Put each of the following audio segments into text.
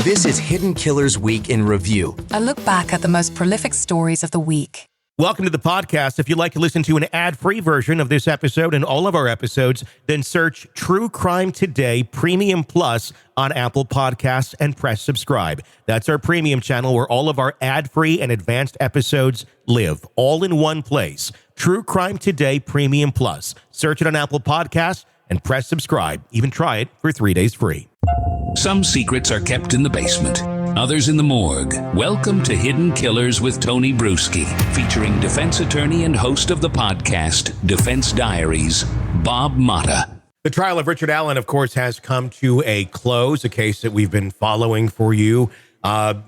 This is Hidden Killers Week in Review. A look back at the most prolific stories of the week. Welcome to the podcast. If you'd like to listen to an ad-free version of this episode and all of our episodes, then search True Crime Today Premium Plus on Apple Podcasts and press subscribe. That's our premium channel where all of our ad-free and advanced episodes live, all in one place. True Crime Today Premium Plus. Search it on Apple Podcasts and press subscribe. Even try it for 3 days free. Some secrets are kept in the basement, others in the morgue. Welcome to Hidden Killers with Tony Brueski, featuring defense attorney and host of the podcast, Defense Diaries, Bob Motta. The trial of Richard Allen, of course, has come to a close, a case that we've been following for you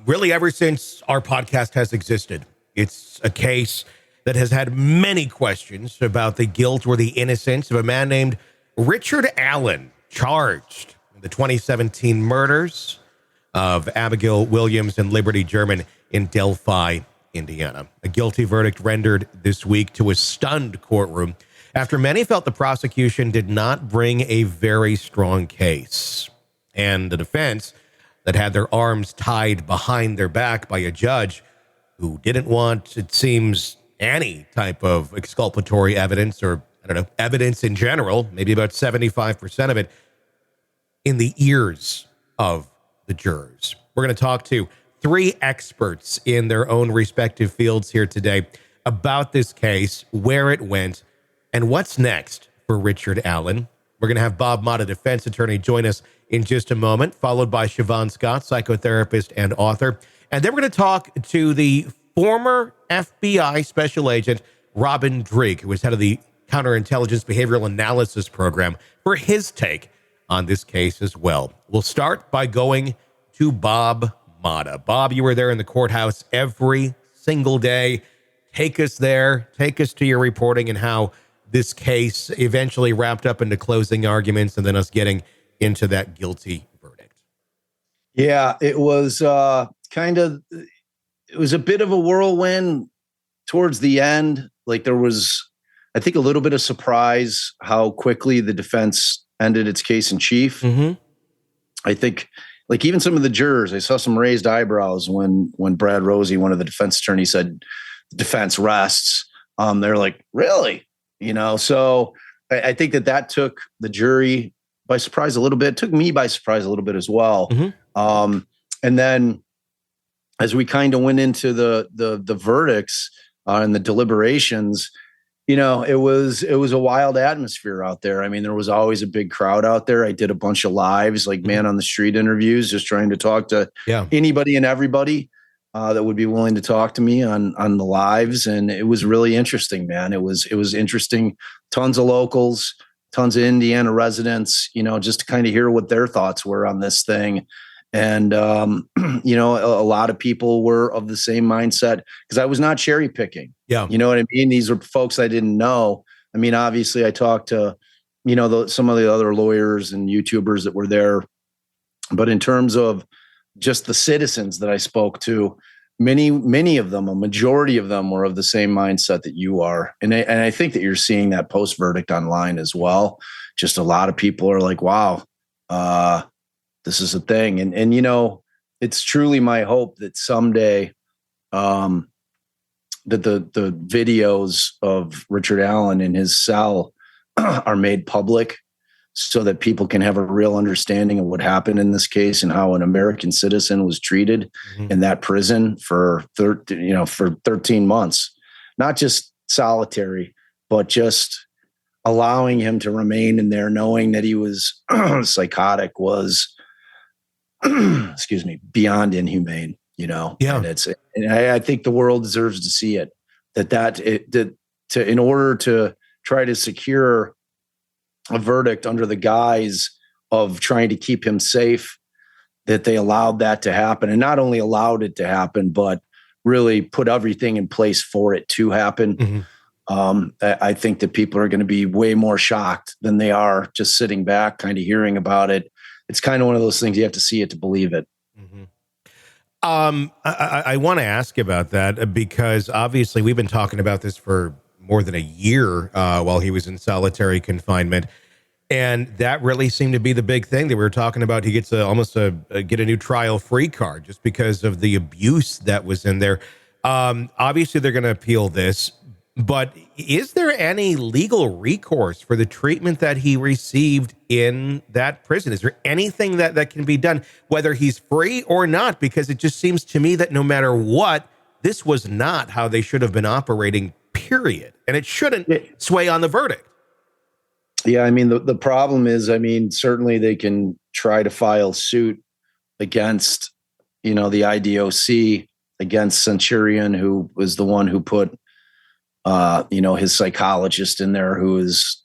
really ever since our podcast has existed. It's a case that has had many questions about the guilt or the innocence of a man named Richard Allen, charged the 2017 murders of Abigail Williams and Liberty German in Delphi, Indiana. A guilty verdict rendered this week to a stunned courtroom after many felt the prosecution did not bring a very strong case. And the defense that had their arms tied behind their back by a judge who didn't want, it seems, any type of exculpatory evidence or, evidence in general, maybe about 75% of it, in the ears of the jurors. We're going to talk to three experts in their own respective fields here today about this case, where it went, and what's next for Richard Allen. We're going to have Bob Motta, defense attorney, join us in just a moment, followed by Shavaun, Scot, psychotherapist and author. And then we're going to talk to the former FBI special agent, Robin Dreeke, who was head of the Counterintelligence Behavioral Analysis Program, for his take on this case as well. We'll start by going to Bob Motta. Bob, you were there in the courthouse every single day. Take us there. Take us to your reporting and how this case eventually wrapped up into closing arguments and then us getting into that guilty verdict. Yeah, it was it was a bit of a whirlwind towards the end. Like there was, I think, a little bit of surprise how quickly the defense ended its case in chief. Mm-hmm. I think, like, even some of the jurors, I saw some raised eyebrows when Brad Rosie, one of the defense attorneys, said defense rests. They're like, really? So I think that took the jury by surprise a little bit. It took me by surprise a little bit as well. Mm-hmm. And then as we kind of went into the verdicts and the deliberations, it was a wild atmosphere out there. I mean, there was always a big crowd out there. I did a bunch of lives, like man on the street interviews, just trying to talk to anybody and everybody that would be willing to talk to me on the lives. And it was really interesting, man. It was interesting. Tons of locals, tons of Indiana residents, just to kind of hear what their thoughts were on this thing. And, a lot of people were of the same mindset because I was not cherry picking. Yeah. You know what I mean? These are folks I didn't know. I mean, obviously I talked to, some of the other lawyers and YouTubers that were there, but in terms of just the citizens that I spoke to, many of them, a majority of them were of the same mindset that you are. And I think that you're seeing that post verdict online as well. Just a lot of people are like, wow, this is a thing. And it's truly my hope that someday that the videos of Richard Allen in his cell are made public so that people can have a real understanding of what happened in this case and how an American citizen was treated in that prison for 13 months, not just solitary, but just allowing him to remain in there, knowing that he was psychotic was, beyond inhumane, Yeah. And I think the world deserves to see it, in order to try to secure a verdict under the guise of trying to keep him safe, that they allowed that to happen, and not only allowed it to happen, but really put everything in place for it to happen. Mm-hmm. I think that people are going to be way more shocked than they are just sitting back, kind of hearing about it. It's kind of one of those things you have to see it to believe it. Mm-hmm. I want to ask about that because obviously we've been talking about this for more than a year while he was in solitary confinement. And that really seemed to be the big thing that we were talking about. He gets get a new trial free card just because of the abuse that was in there. Obviously, they're going to appeal this, but is there any legal recourse for the treatment that he received in that prison? Is there anything that can be done, whether he's free or not? Because it just seems to me that no matter what, this was not how they should have been operating, period. And it shouldn't sway on the verdict. Yeah, I mean, the problem is, I mean, certainly they can try to file suit against, the IDOC, against Centurion, who was the one who put, his psychologist in there, who has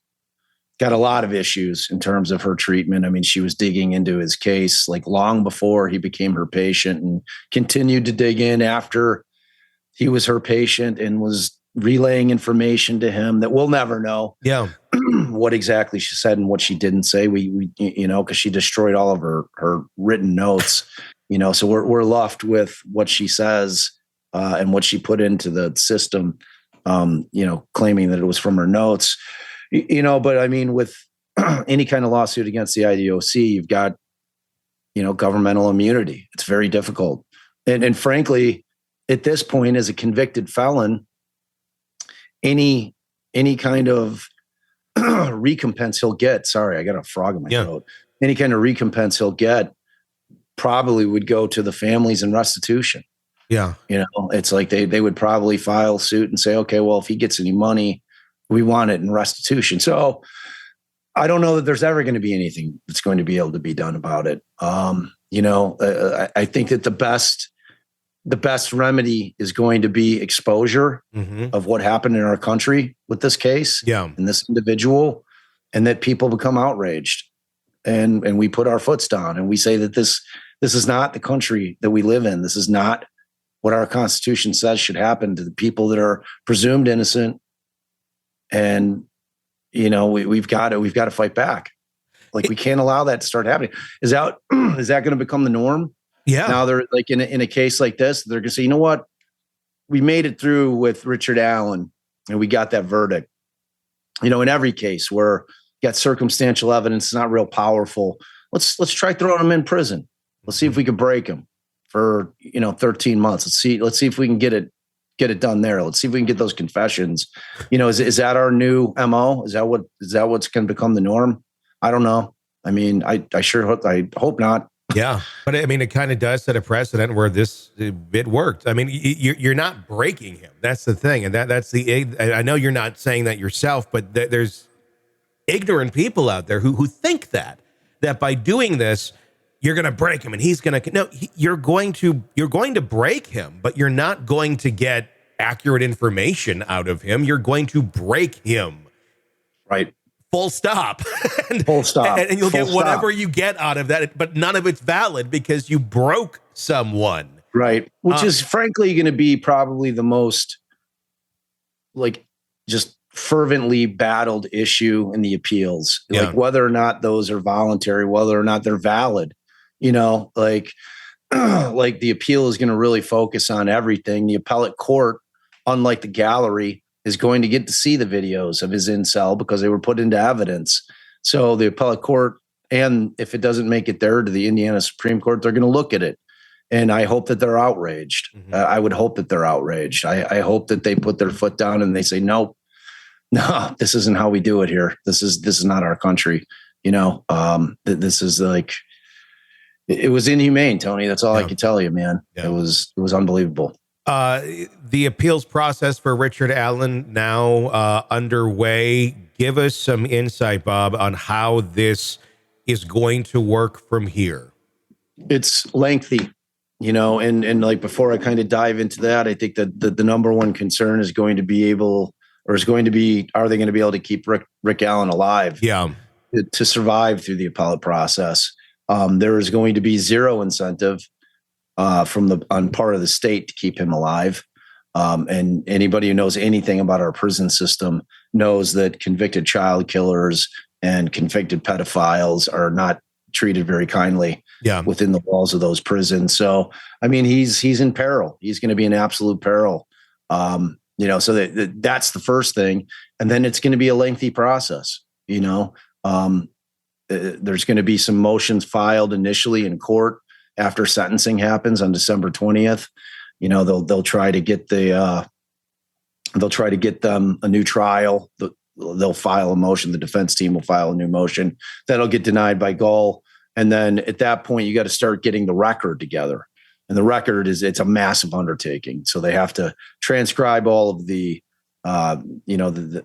got a lot of issues in terms of her treatment. I mean, she was digging into his case like long before he became her patient, and continued to dig in after he was her patient, and was relaying information to him that we'll never know. Yeah. What exactly she said and what she didn't say. We because she destroyed all of her written notes, so we're left with what she says and what she put into the system, claiming that it was from her notes, but I mean, with any kind of lawsuit against the IDOC, you've got, governmental immunity. It's very difficult. And frankly, at this point, as a convicted felon, any kind of recompense he'll get. Sorry, I got a frog in my throat. Any kind of recompense he'll get probably would go to the families in restitution. Yeah. It's like they would probably file suit and say, okay, well, if he gets any money, we want it in restitution. So I don't know that there's ever going to be anything that's going to be able to be done about it. I think that the best remedy is going to be exposure of what happened in our country with this case and this individual, and that people become outraged, and we put our foots down and we say that this is not the country that we live in. This is not what our Constitution says should happen to the people that are presumed innocent. And, we've got to fight back. Like, we can't allow that to start happening. Is that going to become the norm? Yeah. Now they're like in a case like this, they're going to say, you know what? We made it through with Richard Allen and we got that verdict. In every case where you got circumstantial evidence, it's not real powerful. Let's try throwing him in prison. Let's see if we can break him for, 13 months. Let's see if we can get it done there. Let's see if we can get those confessions. Is that our new MO? Is that what's going to become the norm? I don't know. I mean, I hope not. Yeah. But I mean, it kind of does set a precedent where it worked. I mean, you're not breaking him. That's the thing. And that's I know you're not saying that yourself, but there's ignorant people out there who think that by doing this, you're going to break him and he's going to, no, you're going to break him, but you're not going to get accurate information out of him. You're going to break him. Right. Full stop. Full stop. And you'll Full get whatever stop. you get out of that, but none of it's valid because you broke someone. Right. Which is frankly going to be probably the most just fervently battled issue in the appeals. Yeah. Like whether or not those are voluntary, whether or not they're valid, like the appeal is going to really focus on everything. The appellate court, unlike the gallery, is going to get to see the videos of his incel because they were put into evidence. So the appellate court, and if it doesn't make it there to the Indiana Supreme Court, they're going to look at it. And I hope that they're outraged. I would hope that they're outraged. I hope that they put their foot down and they say, nope, no, this isn't how we do it here. This is not our country. This is like, it was inhumane, Tony. That's all I can tell you, man. Yeah. It was unbelievable. The appeals process for Richard Allen now underway. Give us some insight, Bob, on how this is going to work from here. It's lengthy, and like before I kind of dive into that, I think that the number one concern is going to be are they going to be able to keep Rick Allen alive? Yeah. To survive through the appellate process. There is going to be zero incentive on part of the state to keep him alive. And anybody who knows anything about our prison system knows that convicted child killers and convicted pedophiles are not treated very kindly within the walls of those prisons. So, I mean, he's in peril. He's going to be in absolute peril. So that's the first thing. And then it's going to be a lengthy process. there's going to be some motions filed initially in court after sentencing happens on December 20th. They'll try to get them a new trial. They'll file a motion. The defense team will file a new motion that'll get denied by Gull. And then at that point, you got to start getting the record together. And the record it's a massive undertaking. So they have to transcribe all of the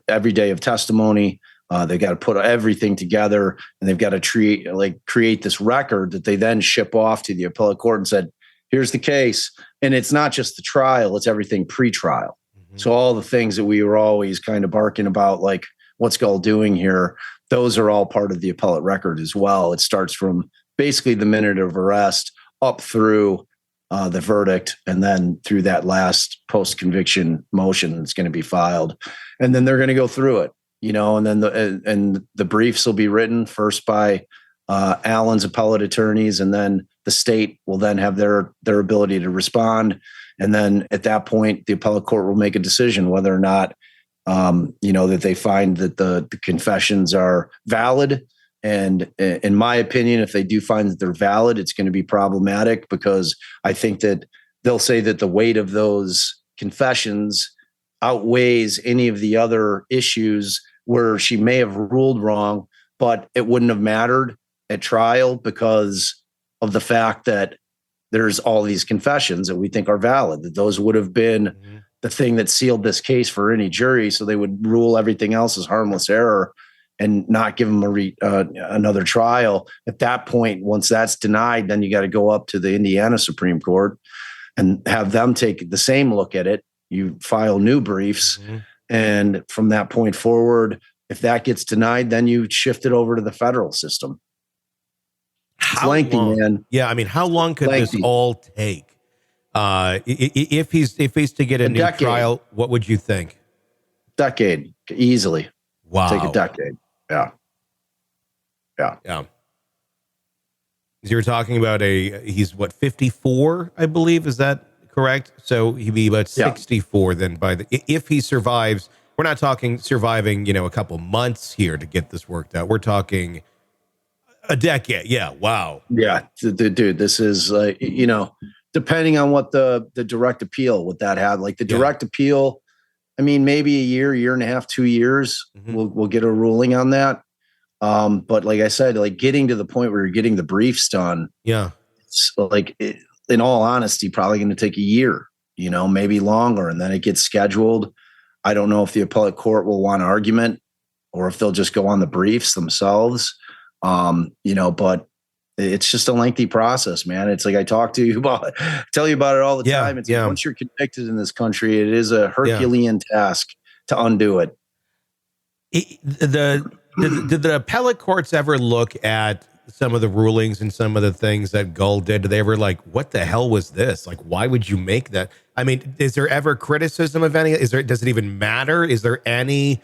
every day of testimony. They got to put everything together, and they've got to create this record that they then ship off to the appellate court and said, here's the case. And it's not just the trial, it's everything pre-trial. Mm-hmm. So all the things that we were always kind of barking about, like what's Gull doing here, those are all part of the appellate record as well. It starts from basically the minute of arrest up through the verdict, and then through that last post-conviction motion that's going to be filed. And then they're going to go through it, and then the briefs will be written first by Allen's appellate attorneys, and then the state will then have their ability to respond. And then at that point, the appellate court will make a decision whether or not, that they find that the confessions are valid. And in my opinion, if they do find that they're valid, it's going to be problematic, because I think that they'll say that the weight of those confessions outweighs any of the other issues where she may have ruled wrong, but it wouldn't have mattered at trial because of the fact that there's all these confessions that we think are valid, that those would have been the thing that sealed this case for any jury. So they would rule everything else as harmless error and not give them another trial. At that point, once that's denied, then you got to go up to the Indiana Supreme Court and have them take the same look at it. You file new briefs. Mm-hmm. And from that point forward, if that gets denied, then you shift it over to the federal system. It's lengthy, man. Yeah, I mean, how long could this all take? If he's to get a new trial, what would you think? Decade, easily. Wow. Take a decade. Yeah. You were talking about he's 54, I believe. Is that correct? So he'd be about 64 then if he survives. We're not talking surviving, a couple months here to get this worked out. We're talking a decade. Yeah. Wow. Yeah. Dude, this is depending on what the direct appeal would that have, like the direct appeal. I mean, maybe a year and a half, 2 years, we'll get a ruling on that. But like I said, like getting to the point where you're getting the briefs done. Yeah. It's in all honesty, probably going to take a year, maybe longer. And then it gets scheduled. I don't know if the appellate court will want an argument or if they'll just go on the briefs themselves. But it's just a lengthy process, man. It's like I tell you about it all the time. It's like once you're convicted in this country, it is a Herculean task to undo it. Did the appellate courts ever look at some of the rulings and some of the things that Gull did? Did they ever what the hell was this? Like, why would you make that? I mean, is there ever criticism of any? Does it even matter? Is there any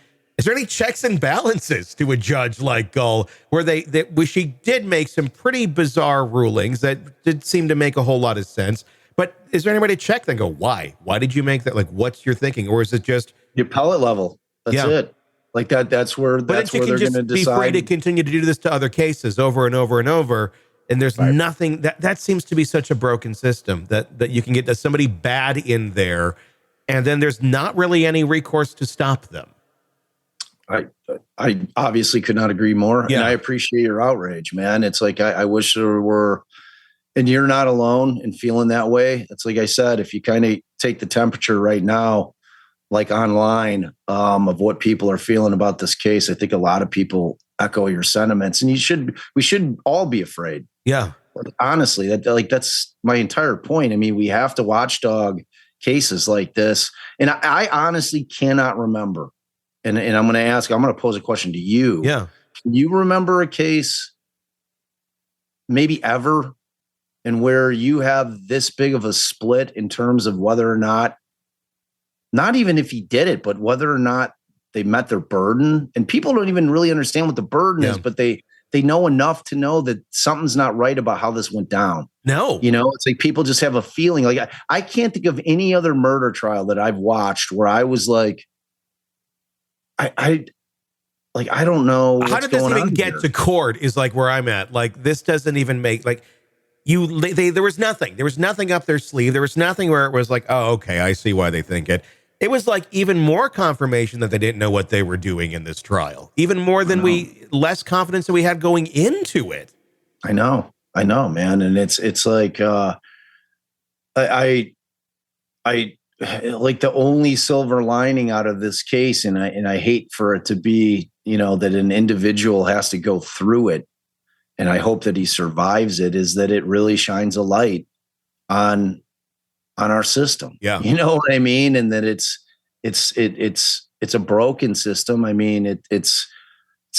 checks and balances to a judge like Gull where she did make some pretty bizarre rulings that did seem to make a whole lot of sense? But is there anybody to check then go, why? Why did you make that? Like, what's your thinking? Or is it just the appellate level? That's it. Like that's where they're going to decide. Be free to continue to do this to other cases over and over and over. And there's nothing that seems to be such a broken system that you can get somebody bad in there, and then there's not really any recourse to stop them. I obviously could not agree more. Yeah. And I appreciate your outrage, man. It's like, I wish there were, and you're not alone in feeling that way. It's like I said, if you kind of take the temperature right now, like online, of what people are feeling about this case, I think a lot of people echo your sentiments, and we should all be afraid. Yeah. Honestly, that's my entire point. I mean, we have to watchdog cases like this. And I honestly cannot remember. And I'm going to pose a question to you. Yeah. Can you remember a case maybe ever and where you have this big of a split in terms of whether or not even if he did it, but whether or not they met their burden? And people don't even really understand what the burden is, but they know enough to know that something's not right about how this went down. No. It's like people just have a feeling. Like I can't think of any other murder trial that I've watched where I was like, like, I don't know How what's did this going even on get here. to court is like where I'm at. Like, this doesn't even make, like, there was nothing. There was nothing up their sleeve. There was nothing where it was like, oh, okay, I see why they think it. It was like even more confirmation that they didn't know what they were doing in this trial. Even more than less confidence that we had going into it. I know, man. And it's like, I like the only silver lining out of this case, and I hate for it to be, that an individual has to go through it, and I hope that he survives it, is that it really shines a light on our system. Yeah. You know what I mean? And that it's a broken system. I mean, it's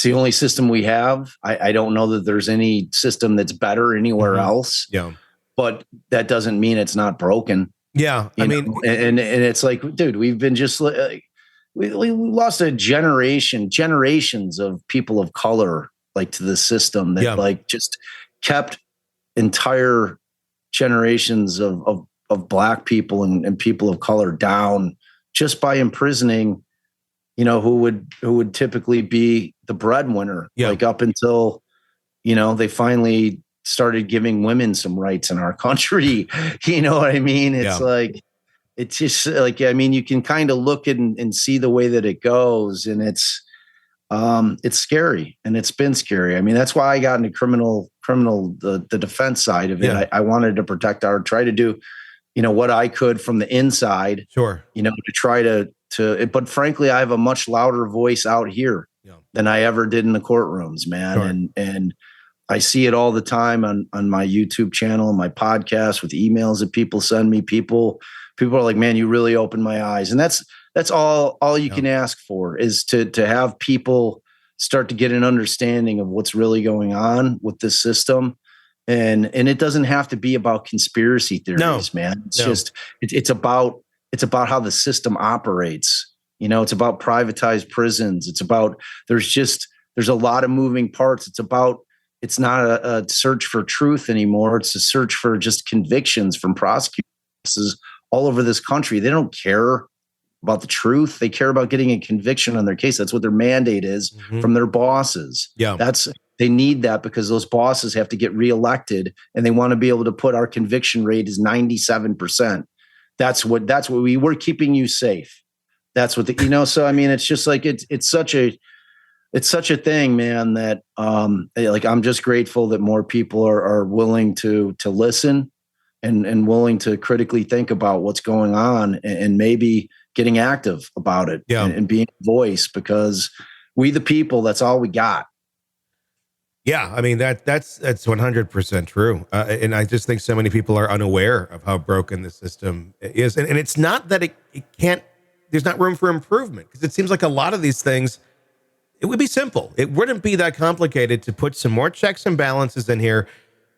the only system we have. I don't know that there's any system that's better anywhere else. Yeah. But that doesn't mean it's not broken. Yeah. I mean, and it's like, dude, we've been just like, we lost generations of people of color, like, to the system that like just kept entire generations of black people and people of color down just by imprisoning, who would typically be the breadwinner, like up until, they finally started giving women some rights in our country. You know what I mean? It's like, it's just like, I mean, you can kind of look and see the way that it goes, and it's scary, and it's been scary. I mean, that's why I got into the defense side of it. Yeah. I wanted to try to do, what I could from the inside, sure. To try to, but frankly, I have a much louder voice out here than I ever did in the courtrooms, man. Sure. And I see it all the time on my YouTube channel and my podcast with emails that people send me. People are like, man, you really opened my eyes. And that's all you can ask for, is to have people start to get an understanding of what's really going on with this system. And it doesn't have to be about conspiracy theories, man. It's just, it's about how the system operates. It's about privatized prisons. It's about, there's a lot of moving parts. It's not a search for truth anymore. It's a search for just convictions from prosecutors all over this country. They don't care about the truth. They care about getting a conviction on their case. That's what their mandate is from their bosses. Yeah. They need that because those bosses have to get reelected, and they want to be able to put our conviction rate is 97%. That's what we're keeping you safe. That's what so I mean, it's just like, it's such a thing, man, that like, I'm just grateful that more people are willing to listen and willing to critically think about what's going on, and maybe getting active about it and being a voice, because we the people, that's all we got. Yeah, I mean, that's 100% true. And I just think so many people are unaware of how broken the system is. And it's not that it can't, there's not room for improvement, because it seems like a lot of these things, it would be simple. It wouldn't be that complicated to put some more checks and balances in here,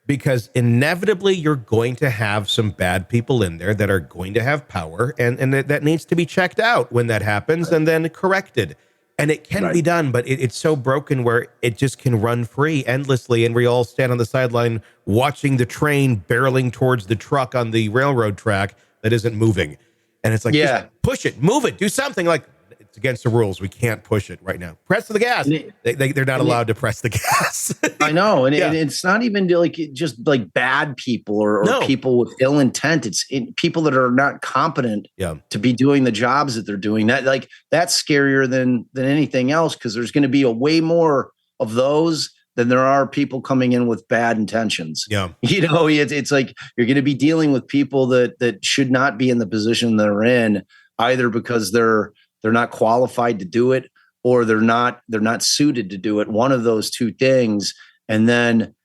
because inevitably you're going to have some bad people in there that are going to have power, and that needs to be checked out when that happens, and then corrected. And it can be done, but it's so broken where it just can run free endlessly, and we all stand on the sideline watching the train barreling towards the truck on the railroad track that isn't moving. And it's like, just push it, move it, do something. Like, it's against the rules. We can't push it right now. Press the gas. They're not allowed to press the gas. I know. And it's not even like just like bad people or people with ill intent. It's people that are not competent to be doing the jobs that they're doing. That's scarier than anything else, because there's going to be a way more of those than there are people coming in with bad intentions. Yeah. It's like, you're going to be dealing with people that should not be in the position they're in, either because they're not qualified to do it, or they're not suited to do it. One of those two things. And then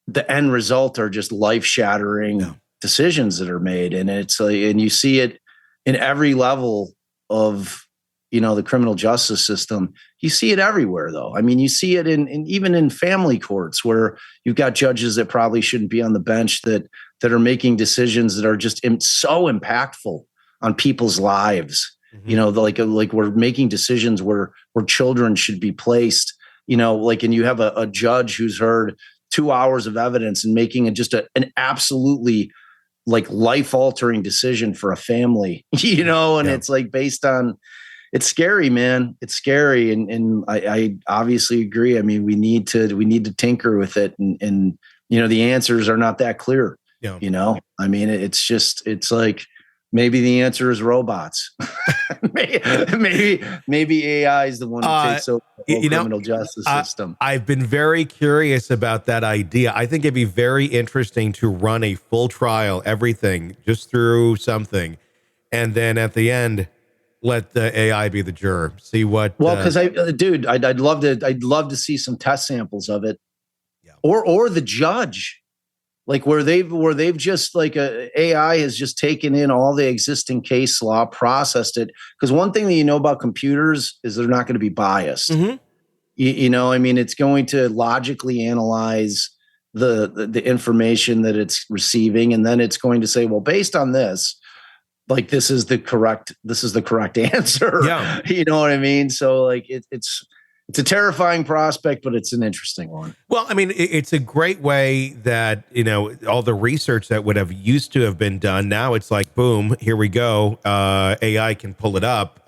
the end result are just life-shattering decisions that are made. And it's like, and you see it in every level of, the criminal justice system. You see it everywhere, though. I mean, you see it in even in family courts, where you've got judges that probably shouldn't be on the bench that are making decisions that are just so impactful on people's lives. Mm-hmm. Like we're making decisions where children should be placed, and you have a judge who's heard 2 hours of evidence and making an absolutely like life altering decision for a family, and it's like based on, it's scary, man. It's scary. And I obviously agree. I mean, we need to tinker with it. And, the answers are not that clear. Yeah. I mean, it's like, maybe the answer is robots. maybe AI is the one who takes over the whole criminal justice system. I've been very curious about that idea. I think it'd be very interesting to run a full trial, everything just through something, and then at the end, let the AI be the juror. See what? Well, because I'd love to see some test samples of it, or the judge. Like where they've just like AI has just taken in all the existing case law, processed it. Because one thing that about computers is they're not going to be biased. Mm-hmm. I mean, it's going to logically analyze the information that it's receiving, and then it's going to say, well, based on this, like this is the correct answer. Yeah. You know what I mean? So like it's a terrifying prospect, but it's an interesting one. Well, I mean, it's a great way that, all the research that would have used to have been done. Now it's like, boom, here we go. AI can pull it up,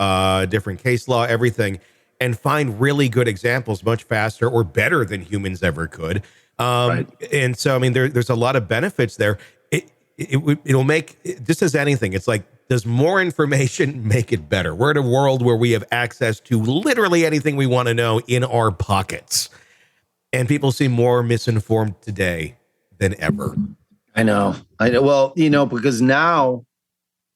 different case law, everything, and find really good examples much faster or better than humans ever could. Right. And so, I mean, there's a lot of benefits there. It'll make, just as anything, it's like, does more information make it better? We're in a world where we have access to literally anything we want to know in our pockets. And people seem more misinformed today than ever. I know. Well, because now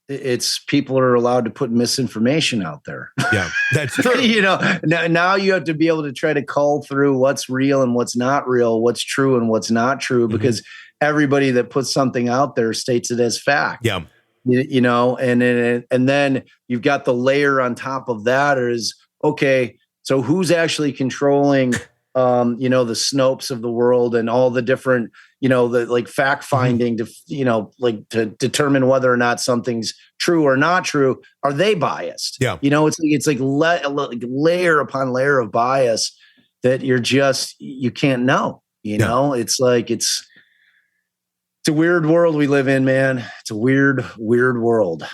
it's people are allowed to put misinformation out there. Yeah, that's true. Now you have to be able to try to cull through what's real and what's not real, what's true and what's not true, because everybody that puts something out there states it as fact. Yeah. And then you've got the layer on top of that is, okay, so who's actually controlling, the Snopes of the world and all the different, the like fact finding to determine whether or not something's true or not true. Are they biased? Yeah. It's like layer upon layer of bias that you can't know, it's like, it's a weird world we live in, man. It's a weird, weird world.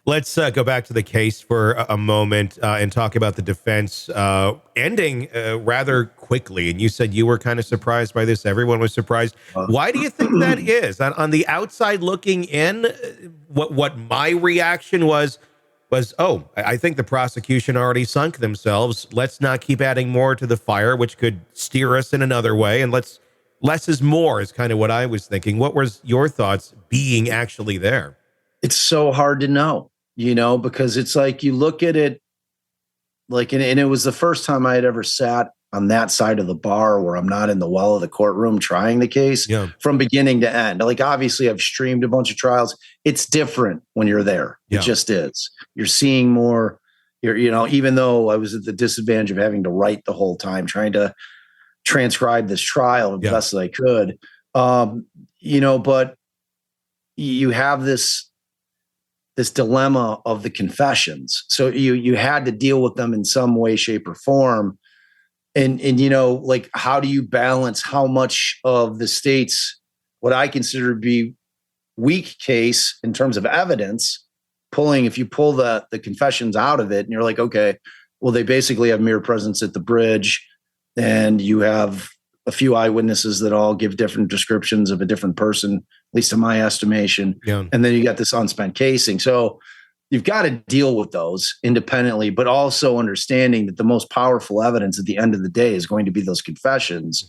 Let's go back to the case for a moment and talk about the defense ending rather quickly. And you said you were kind of surprised by this. Everyone was surprised. Why do you think that is? On the outside looking in, what my reaction was, I think the prosecution already sunk themselves. Let's not keep adding more to the fire, which could steer us in another way. And less is more is kind of what I was thinking. What was your thoughts being actually there? It's so hard to know, because it's like you look at it like, and it was the first time I had ever sat on that side of the bar where I'm not in the well of the courtroom trying the case from beginning to end. Like, obviously I've streamed a bunch of trials. It's different when you're there. It just is. You're seeing more, even though I was at the disadvantage of having to write the whole time, trying to transcribe this trial the best that I could. But you have this dilemma of the confessions. So you had to deal with them in some way, shape, or form. And like, how do you balance how much of the state's, what I consider to be weak case in terms of evidence, if you pull the confessions out of it and you're like, okay, well, they basically have mere presence at the bridge. And you have a few eyewitnesses that all give different descriptions of a different person, at least in my estimation. Yeah. And then you got this unspent casing. So you've got to deal with those independently, but also understanding that the most powerful evidence at the end of the day is going to be those confessions.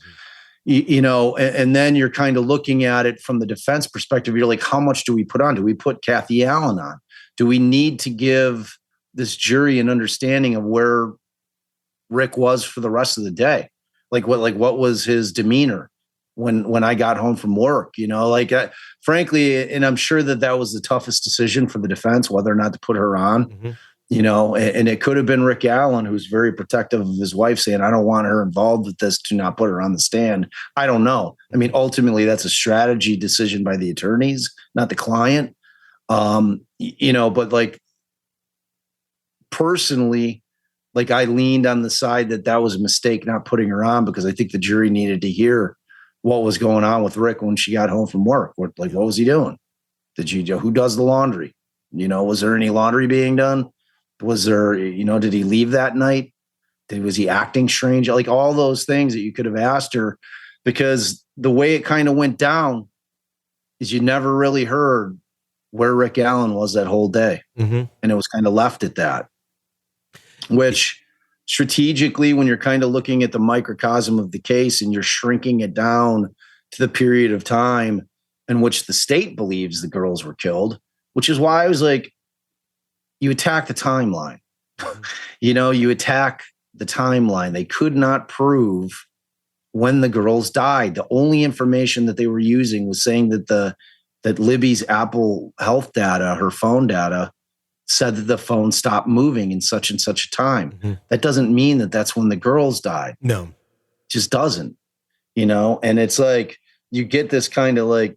And then you're kind of looking at it from the defense perspective. You're like, how much do we put on? Do we put Kathy Allen on? Do we need to give this jury an understanding of where Rick was for the rest of the day? Like what was his demeanor when I got home from work, frankly, and I'm sure that was the toughest decision for the defense, whether or not to put her on, and it could have been Rick Allen, who's very protective of his wife, saying, I don't want her involved with this, to not put her on the stand. I don't know. I mean, ultimately that's a strategy decision by the attorneys, not the client. But like personally, like I leaned on the side that was a mistake not putting her on, because I think the jury needed to hear what was going on with Rick when she got home from work. What was he doing? Who does the laundry? Was there any laundry being done? Was there, did he leave that night? Was he acting strange? Like all those things that you could have asked her, because the way it kind of went down is you never really heard where Rick Allen was that whole day. Mm-hmm. And it was kind of left at that, which strategically, when you're kind of looking at the microcosm of the case and you're shrinking it down to the period of time in which the state believes the girls were killed, which is why I was like, you attack the timeline. You attack the timeline. They could not prove when the girls died. The only information that they were using was saying that Libby's Apple Health data, her phone data, said that the phone stopped moving in such and such a time. Mm-hmm. That doesn't mean that that's when the girls died. No, it just doesn't. And it's like you get this kind of like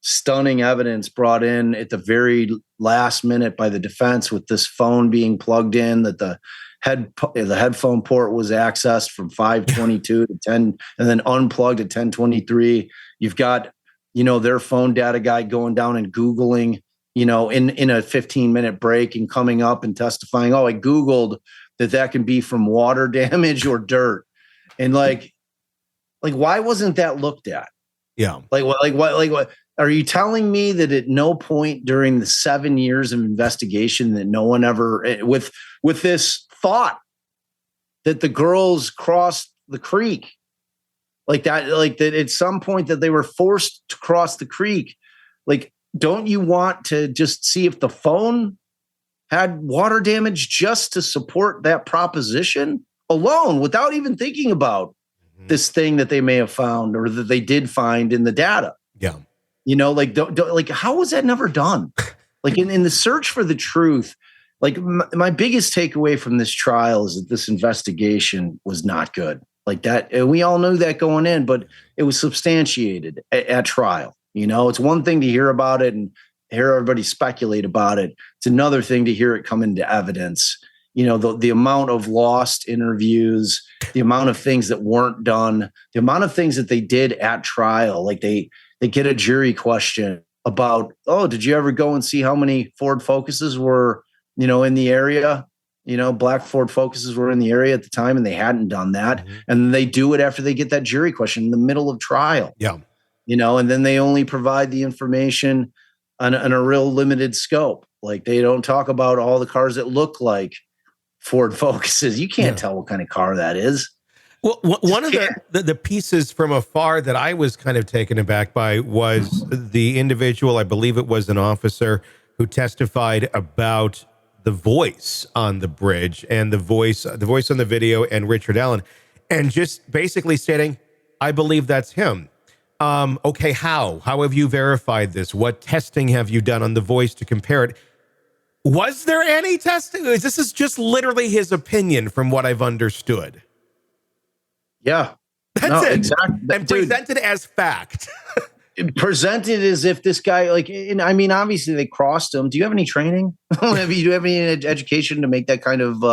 stunning evidence brought in at the very last minute by the defense, with this phone being plugged in, that the headphone port was accessed from 5:22 to 10 and then unplugged at 10:23. You've got, their phone data guy going down and Googling, in a 15-minute break and coming up and testifying, I Googled that can be from water damage or dirt. And like, why wasn't that looked at? Yeah. What? Are you telling me that at no point during the 7 years of investigation that no one ever, with this thought that the girls crossed the creek, that at some point that they were forced to cross the creek, don't you want to just see if the phone had water damage just to support that proposition alone, without even thinking about this thing that they may have found or that they did find in the data? Yeah. How was that never done? In the search for the truth, my biggest takeaway from this trial is that this investigation was not good. We all knew that going in, but it was substantiated at trial. It's one thing to hear about it and hear everybody speculate about it. It's another thing to hear it come into evidence. The amount of lost interviews, the amount of things that weren't done, the amount of things that they did at trial. They get a jury question about, did you ever go and see how many Ford Focuses were, in the area? Black Ford Focuses were in the area at the time, and they hadn't done that. Mm-hmm. And they do it after they get that jury question in the middle of trial. Yeah. And then they only provide the information on a real limited scope. They don't talk about all the cars that look like Ford Focuses. You can't tell what kind of car that is. Well, one of the pieces from afar that I was kind of taken aback by was the individual, I believe it was an officer, who testified about the voice on the bridge and the voice on the video and Richard Allen, and just basically stating, I believe that's him. Okay, how have you verified this? What testing have you done on the voice to compare it? Was there any testing? This is just literally his opinion from what I've understood. Yeah. That's it. Exactly. And presented as fact. Presented as if this guy, obviously they crossed him. Do you have any training? Do you have any education to make that kind of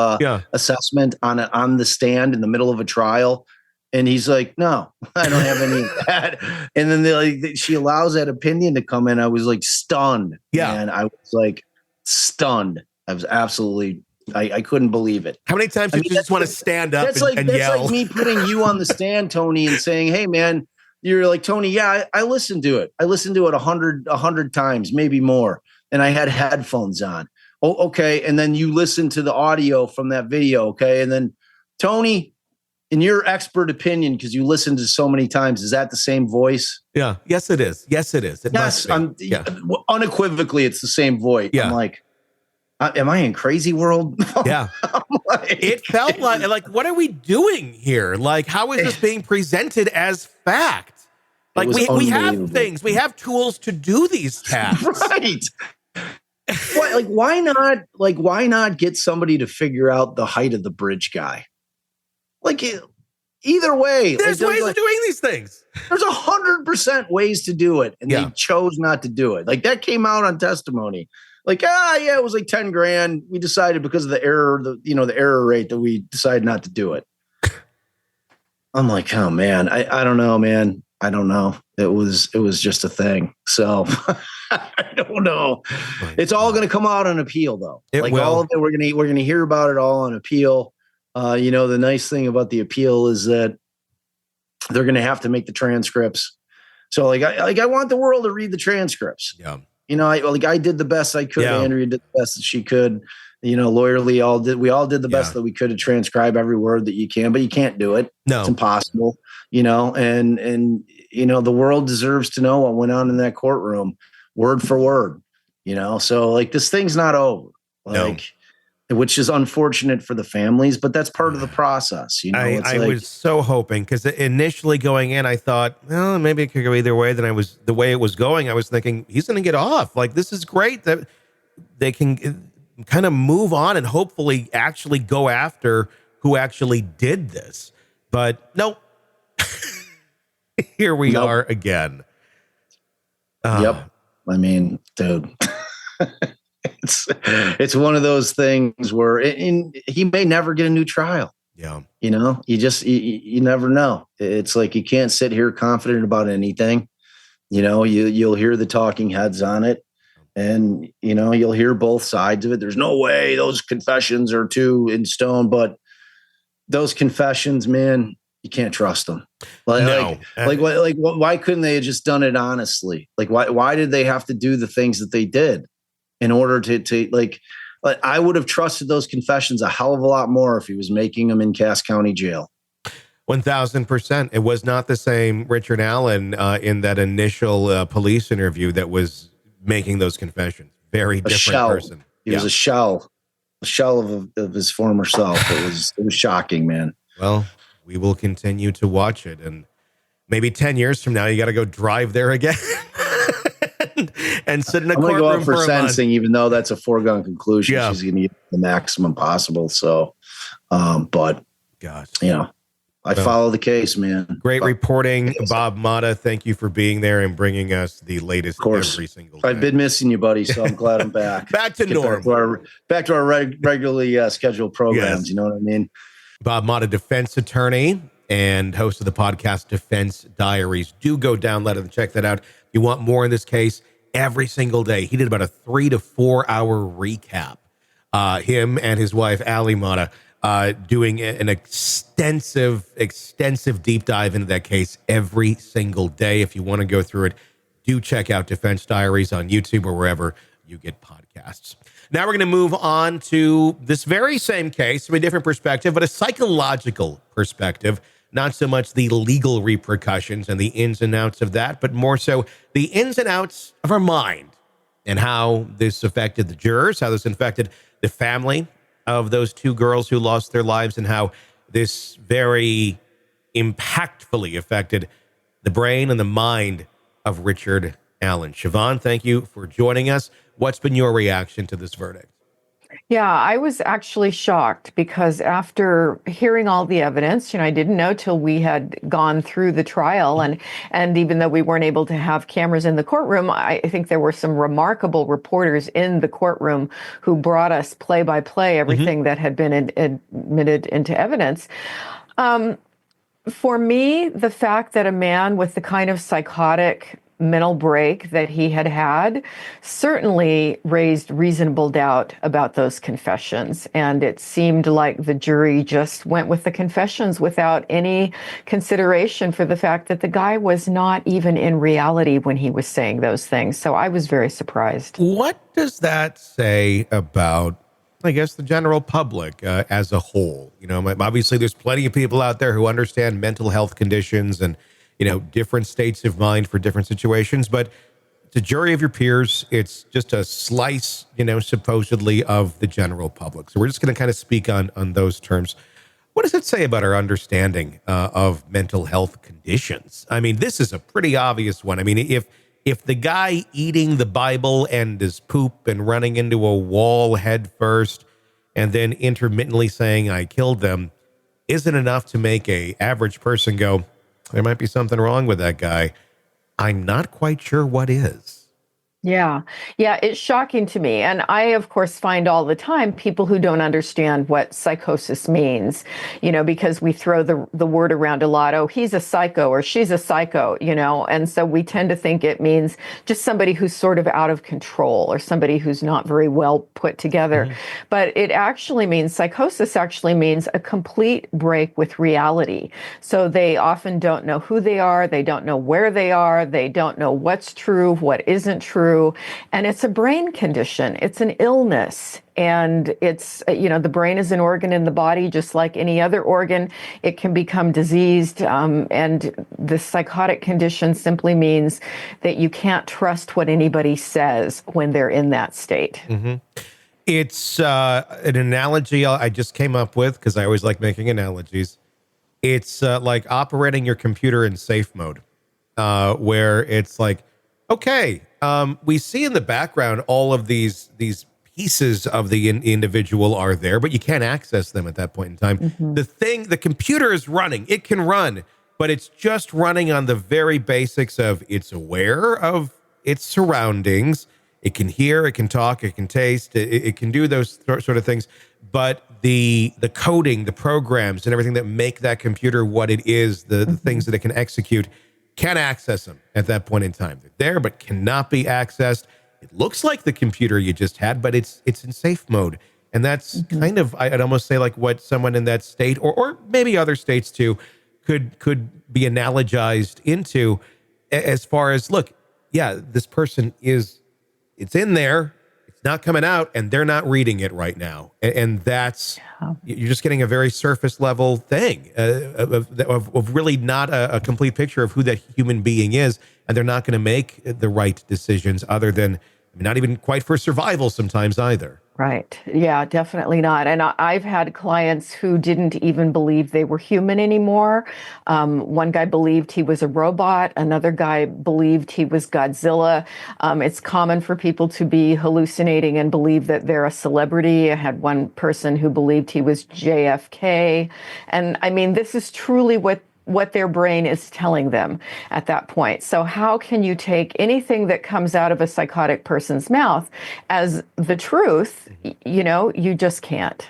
assessment on the stand in the middle of a trial? And he's like, no, I don't have any of that. And then she allows that opinion to come in. I was stunned. Yeah. And I was stunned. I was absolutely, I couldn't believe it. How many times did you just want to stand up and yell? That's like me putting you on the stand, Tony, and saying, hey, man, you're like, Tony, yeah, I listened to it. I listened to it 100 times, maybe more. And I had headphones on. Oh, okay. And then you listen to the audio from that video. Okay. And then, Tony, in your expert opinion, because you listened to so many times, is that the same voice? Yeah. Yes, it is. Yes, it is. It must be. Unequivocally, it's the same voice. Yeah. I'm like, am I in crazy world? Yeah. It felt like, what are we doing here? How is this being presented as fact? We have things, we have tools to do these tasks. Right. Why not get somebody to figure out the height of the bridge guy? Either way. There's ways of doing these things. There's 100% ways to do it. And they chose not to do it. That came out on testimony. It was $10,000. We decided because of the error, the error rate, that we decided not to do it. I'm like, oh man, I don't know, man. I don't know. It was just a thing. So I don't know. It's all going to come out on appeal, though. It will. All of it, we're going to hear about it all on appeal. The nice thing about the appeal is that they're going to have to make the transcripts. So, I want the world to read the transcripts. Yeah. I did the best I could. Yeah. Andrea did the best that she could. Lawyerly, we all did the best that we could to transcribe every word that you can, but you can't do it. No, it's impossible. And the world deserves to know what went on in that courtroom, word for word. So this thing's not over. Which is unfortunate for the families, but that's part of the process. I was so hoping, because initially going in, I thought, well, maybe it could go either way. Then the way it was going, I was thinking he's going to get off. This is great that they can kind of move on and hopefully actually go after who actually did this. But nope. Here we are again. Yep. I mean, dude. It's one of those things where he may never get a new trial. Yeah. You never know. It's like, you can't sit here confident about anything. You'll hear the talking heads on it, and, you'll hear both sides of it. There's no way those confessions are too in stone, but those confessions, man, you can't trust them. Why couldn't they have just done it honestly? Why did they have to do the things that they did? In order to I would have trusted those confessions a hell of a lot more if he was making them in Cass County Jail. 1,000%. It was not the same Richard Allen in that initial police interview that was making those confessions. Very different person. He was a shell of his former self. It was shocking, man. Well, we will continue to watch it, and maybe 10 years from now, you got to go drive there again. And sit in a courtroom go out for sentencing, month. even though that's a foregone conclusion. Yeah. She's going to get the maximum possible. So, but gosh, I follow the case, man. Great reporting, Bob Motta. Thank you for being there and bringing us the latest every single day. I've been missing you, buddy, so I'm glad I'm back. Back to normal. Back to our regularly scheduled programs. Yes. You know what I mean? Bob Motta, defense attorney and host of the podcast Defense Diaries. Do go download it and check that out. If you want more in this case, every single day. He did about a 3 to 4 hour recap. Him and his wife, Ali Motta, doing an extensive deep dive into that case every single day. If you want to go through it, do check out Defense Diaries on YouTube or wherever you get podcasts. Now we're going to move on to this very same case from a different perspective, but a psychological perspective. Not so much the legal repercussions and the ins and outs of that, but more so the ins and outs of our mind and how this affected the jurors, how this affected the family of those two girls who lost their lives, and how this very impactfully affected the brain and the mind of Richard Allen. Shavaun, thank you for joining us. What's been your reaction to this verdict? Yeah, I was actually shocked because after hearing all the evidence, I didn't know till we had gone through the trial. And even though we weren't able to have cameras in the courtroom, I think there were some remarkable reporters in the courtroom who brought us play by play everything that had been admitted into evidence. For me, the fact that a man with the kind of psychotic mental break that he had certainly raised reasonable doubt about those confessions. And it seemed like the jury just went with the confessions without any consideration for the fact that the guy was not even in reality when he was saying those things. So I was very surprised. What does that say about, I guess, the general public as a whole? Obviously there's plenty of people out there who understand mental health conditions and different states of mind for different situations, but the jury of your peers, it's just a slice, supposedly of the general public. So we're just going to kind of speak on those terms. What does it say about our understanding of mental health conditions? I mean, this is a pretty obvious one. I mean, if the guy eating the Bible and his poop and running into a wall head first and then intermittently saying, I killed them, isn't enough to make a average person go, there might be something wrong with that guy, I'm not quite sure what is. Yeah. Yeah. It's shocking to me. And I, of course, find all the time people who don't understand what psychosis means, because we throw the word around a lot. Oh, he's a psycho or she's a psycho, and so we tend to think it means just somebody who's sort of out of control or somebody who's not very well put together. Mm-hmm. But psychosis actually means a complete break with reality. So they often don't know who they are. They don't know where they are. They don't know what's true, what isn't true. And it's a brain condition. It's an illness. And it's, the brain is an organ in the body, just like any other organ. It can become diseased. And the psychotic condition simply means that you can't trust what anybody says when they're in that state. Mm-hmm. It's an analogy I just came up with because I always like making analogies. It's like operating your computer in safe mode, where it's like, okay, we see in the background all of these pieces of the individual are there, but you can't access them at that point in time. Mm-hmm. The computer is running. It can run, but it's just running on the very basics of it's aware of its surroundings. It can hear, it can talk, it can taste, it can do those sort of things. But the coding, the programs, and everything that make that computer what it is, the things that it can execute, can't access them at that point in time. They're there, but cannot be accessed. It looks like the computer you just had, but it's in safe mode. And that's kind of, I'd almost say, like what someone in that state, or maybe other states too, could be analogized into, as far as, look, yeah, this person it's in there, it's not coming out, and they're not reading it right now. And that's, you're just getting a very surface level thing of really not a complete picture of who that human being is. And they're not going to make the right decisions other than, not even quite for survival sometimes either. Right. Yeah, definitely not. And I've had clients who didn't even believe they were human anymore. One guy believed he was a robot. Another guy believed he was Godzilla. It's common for people to be hallucinating and believe that they're a celebrity. I had one person who believed he was JFK. And this is truly what their brain is telling them at that point. So how can you take anything that comes out of a psychotic person's mouth as the truth? You just can't.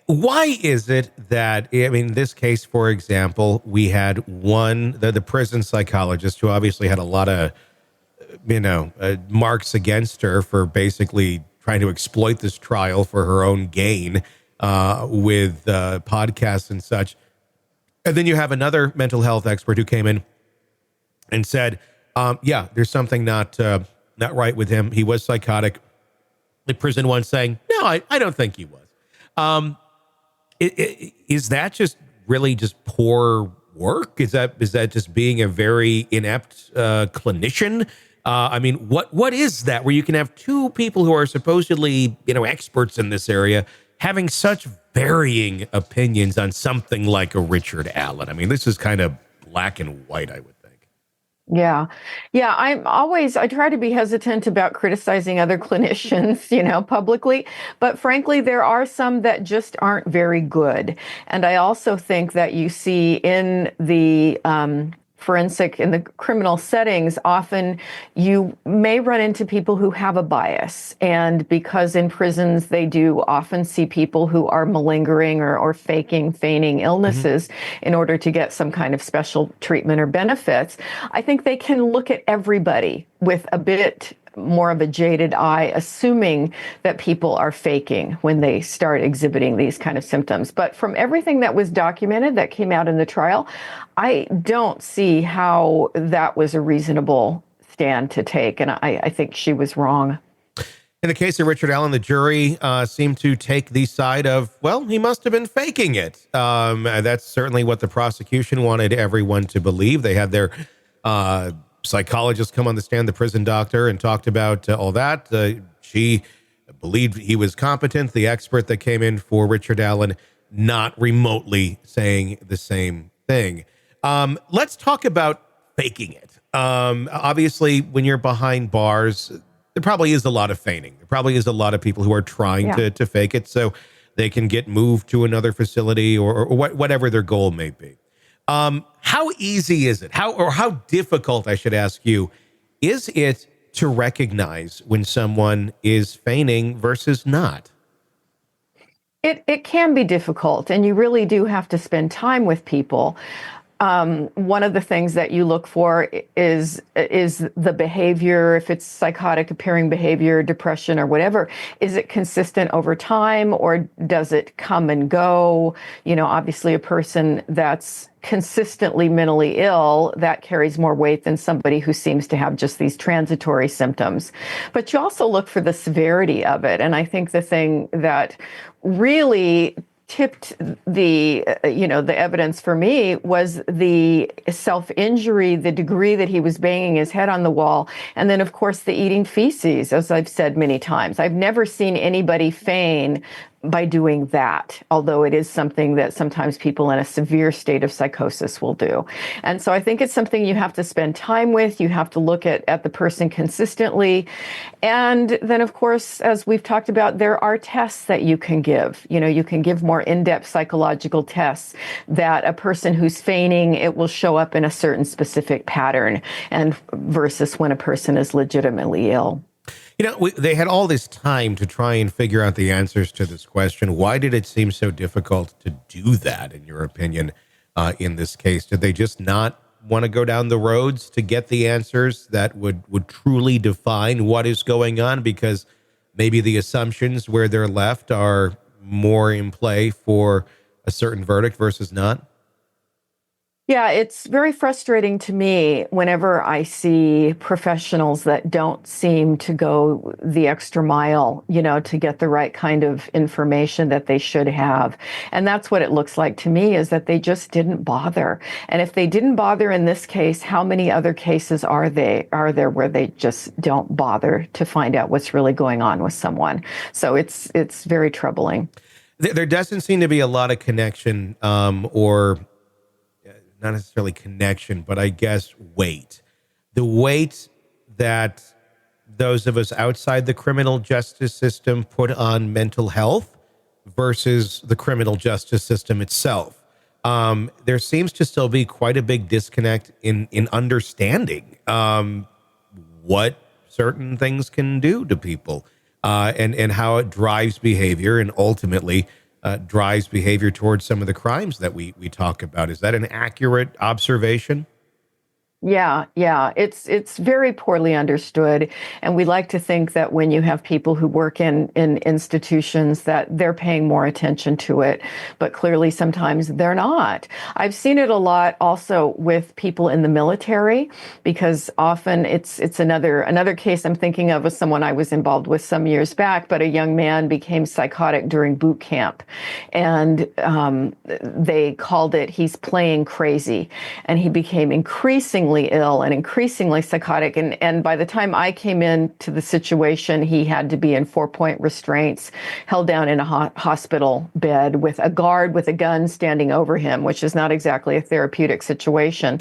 Why is it that, in this case, for example, we had the prison psychologist who obviously had a lot of, marks against her for basically trying to exploit this trial for her own gain with podcasts and such. And then you have another mental health expert who came in and said, there's something not right with him. He was psychotic. The prison one saying, no, I don't think he was. Is that just really just poor work? Is that just being a very inept clinician? What is that, where you can have two people who are supposedly, experts in this area having such varying opinions on something like a Richard Allen? This is kind of black and white, I would think. Yeah. Yeah. I try to be hesitant about criticizing other clinicians, publicly, but frankly, there are some that just aren't very good. And I also think that you see in the, forensic, in the criminal settings, often you may run into people who have a bias. And because in prisons, they do often see people who are malingering or feigning illnesses in order to get some kind of special treatment or benefits, I think they can look at everybody with a bit more of a jaded eye, assuming that people are faking when they start exhibiting these kind of symptoms. But from everything that was documented that came out in the trial, I don't see how that was a reasonable stand to take. And I think she was wrong. In the case of Richard Allen, the jury seemed to take the side of, well, he must have been faking it. That's certainly what the prosecution wanted everyone to believe. They had their psychologist come on the stand, the prison doctor, and talked about all that. She believed he was competent. The expert that came in for Richard Allen, not remotely saying the same thing. Let's talk about faking it. Obviously, when you're behind bars, there probably is a lot of feigning. There probably is a lot of people who are trying to fake it so they can get moved to another facility or whatever their goal may be. How easy is it? How difficult, I should ask you, is it to recognize when someone is feigning versus not? It can be difficult, and you really do have to spend time with people. One of the things that you look for is the behavior. If it's psychotic appearing behavior, depression, or whatever, is it consistent over time, or does it come and go? Obviously, a person that's consistently mentally ill, that carries more weight than somebody who seems to have just these transitory symptoms. But you also look for the severity of it. And I think the thing that really tipped the evidence for me was the self-injury, the degree that he was banging his head on the wall, and then of course the eating feces, as I've said many times. I've never seen anybody feign by doing that, although it is something that sometimes people in a severe state of psychosis will do. And so I think it's something you have to spend time with. You have to look at the person consistently. And then, of course, as we've talked about, there are tests that you can give. You can give more in-depth psychological tests that a person who's feigning, it will show up in a certain specific pattern, and versus when a person is legitimately ill. They had all this time to try and figure out the answers to this question. Why did it seem so difficult to do that, in your opinion, in this case? Did they just not want to go down the roads to get the answers that would truly define what is going on? Because maybe the assumptions where they're left are more in play for a certain verdict versus not? Yeah, it's very frustrating to me whenever I see professionals that don't seem to go the extra mile, to get the right kind of information that they should have. And that's what it looks like to me, is that they just didn't bother. And if they didn't bother in this case, how many other cases are there where they just don't bother to find out what's really going on with someone? So it's very troubling. There doesn't seem to be a lot of connection or not necessarily connection, but I guess weight. The weight that those of us outside the criminal justice system put on mental health versus the criminal justice system itself. There seems to still be quite a big disconnect in understanding what certain things can do to people and how it drives behavior and ultimately drives behavior towards some of the crimes that we talk about. Is that an accurate observation? Yeah. It's very poorly understood. And we like to think that when you have people who work in institutions that they're paying more attention to it, but clearly sometimes they're not. I've seen it a lot also with people in the military, because often it's another case I'm thinking of was someone I was involved with some years back, but a young man became psychotic during boot camp. And they called it, he's playing crazy. And he became increasingly ill and increasingly psychotic. And by the time I came into the situation, he had to be in 4-point restraints, held down in a hospital bed with a guard with a gun standing over him, which is not exactly a therapeutic situation.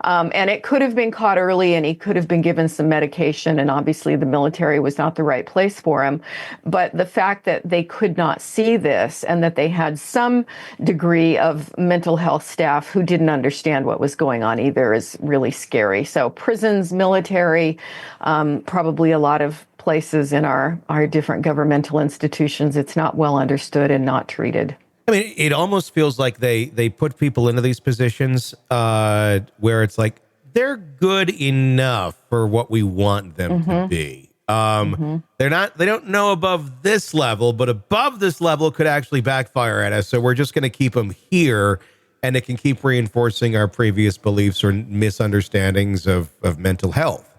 And it could have been caught early, and he could have been given some medication. And obviously the military was not the right place for him. But the fact that they could not see this, and that they had some degree of mental health staff who didn't understand what was going on either, is really scary. So prisons, military, probably a lot of places in our different governmental institutions, it's not well understood and not treated. I mean, it almost feels like they put people into these positions where it's like they're good enough for what we want them to be. They don't know above this level, but above this level could actually backfire at us. So we're just going to keep them here, and it can keep reinforcing our previous beliefs or misunderstandings of mental health.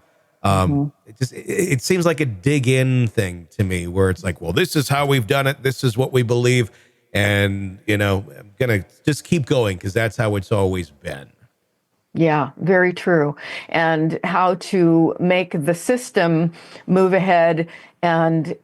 It seems like a dig in thing to me, where it's like, well, this is how we've done it. This is what we believe. And, I'm going to just keep going because that's how it's always been. Yeah, very true. And how to make the system move ahead, and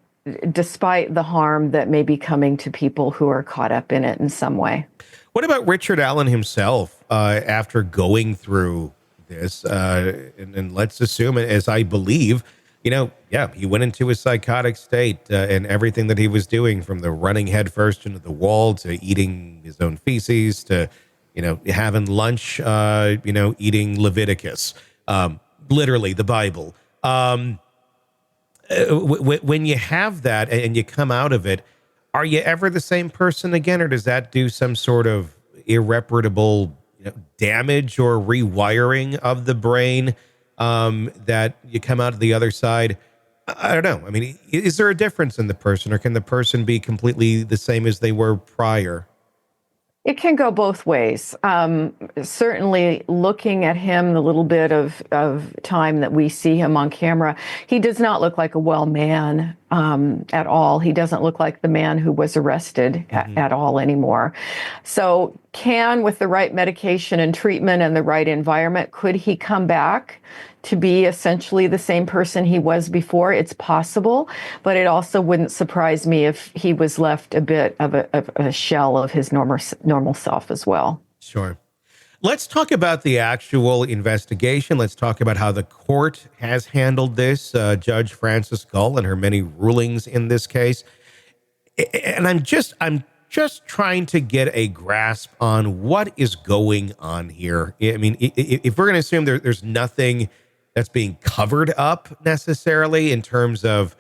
despite the harm that may be coming to people who are caught up in it in some way. What about Richard Allen himself after going through this? And let's assume, as I believe, he went into a psychotic state and everything that he was doing, from the running headfirst into the wall to eating his own feces to, having lunch, eating Leviticus, literally the Bible. when you have that and you come out of it, are you ever the same person again, or does that do some sort of irreparable damage or rewiring of the brain that you come out of the other side? I don't know. I mean, is there a difference in the person, or can the person be completely the same as they were prior? It can go both ways. Certainly, looking at him, the little bit of time that we see him on camera, he does not look like a well man at all. He doesn't look like the man who was arrested at all anymore. So, with the right medication and treatment and the right environment, could he come back to be essentially the same person he was before? It's possible, but it also wouldn't surprise me if he was left a bit of a shell of his normal self as well. Sure. Let's talk about the actual investigation. Let's talk about how the court has handled this. Judge Frances Gull and her many rulings in this case. And I'm just trying to get a grasp on what is going on here. I mean, if we're going to assume there's nothing that's being covered up necessarily in terms of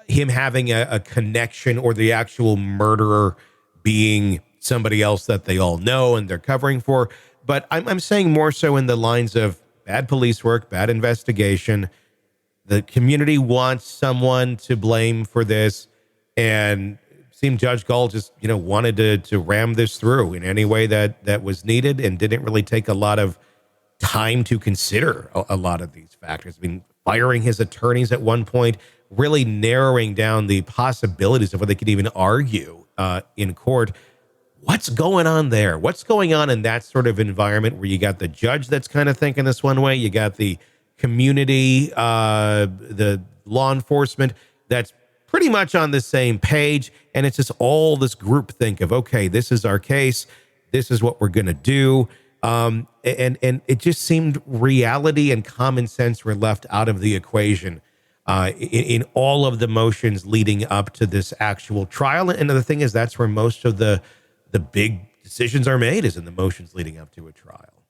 him having a connection, or the actual murderer being somebody else that they all know and they're covering for. But I'm saying more so in the lines of bad police work, bad investigation. The community wants someone to blame for this, and it seemed Judge Gull just, wanted to ram this through in any way that was needed, and didn't really take a lot of time to consider a lot of these factors. I mean, firing his attorneys at one point, really narrowing down the possibilities of what they could even argue in court. What's going on there? What's going on in that sort of environment where you got the judge that's kind of thinking this one way, you got the community, the law enforcement that's pretty much on the same page, and it's just all this groupthink of, okay, this is our case, this is what we're going to do. And it just seemed reality and common sense were left out of the equation in all of the motions leading up to this actual trial. And the thing is, that's where most of the big decisions are made, is in the motions leading up to a trial.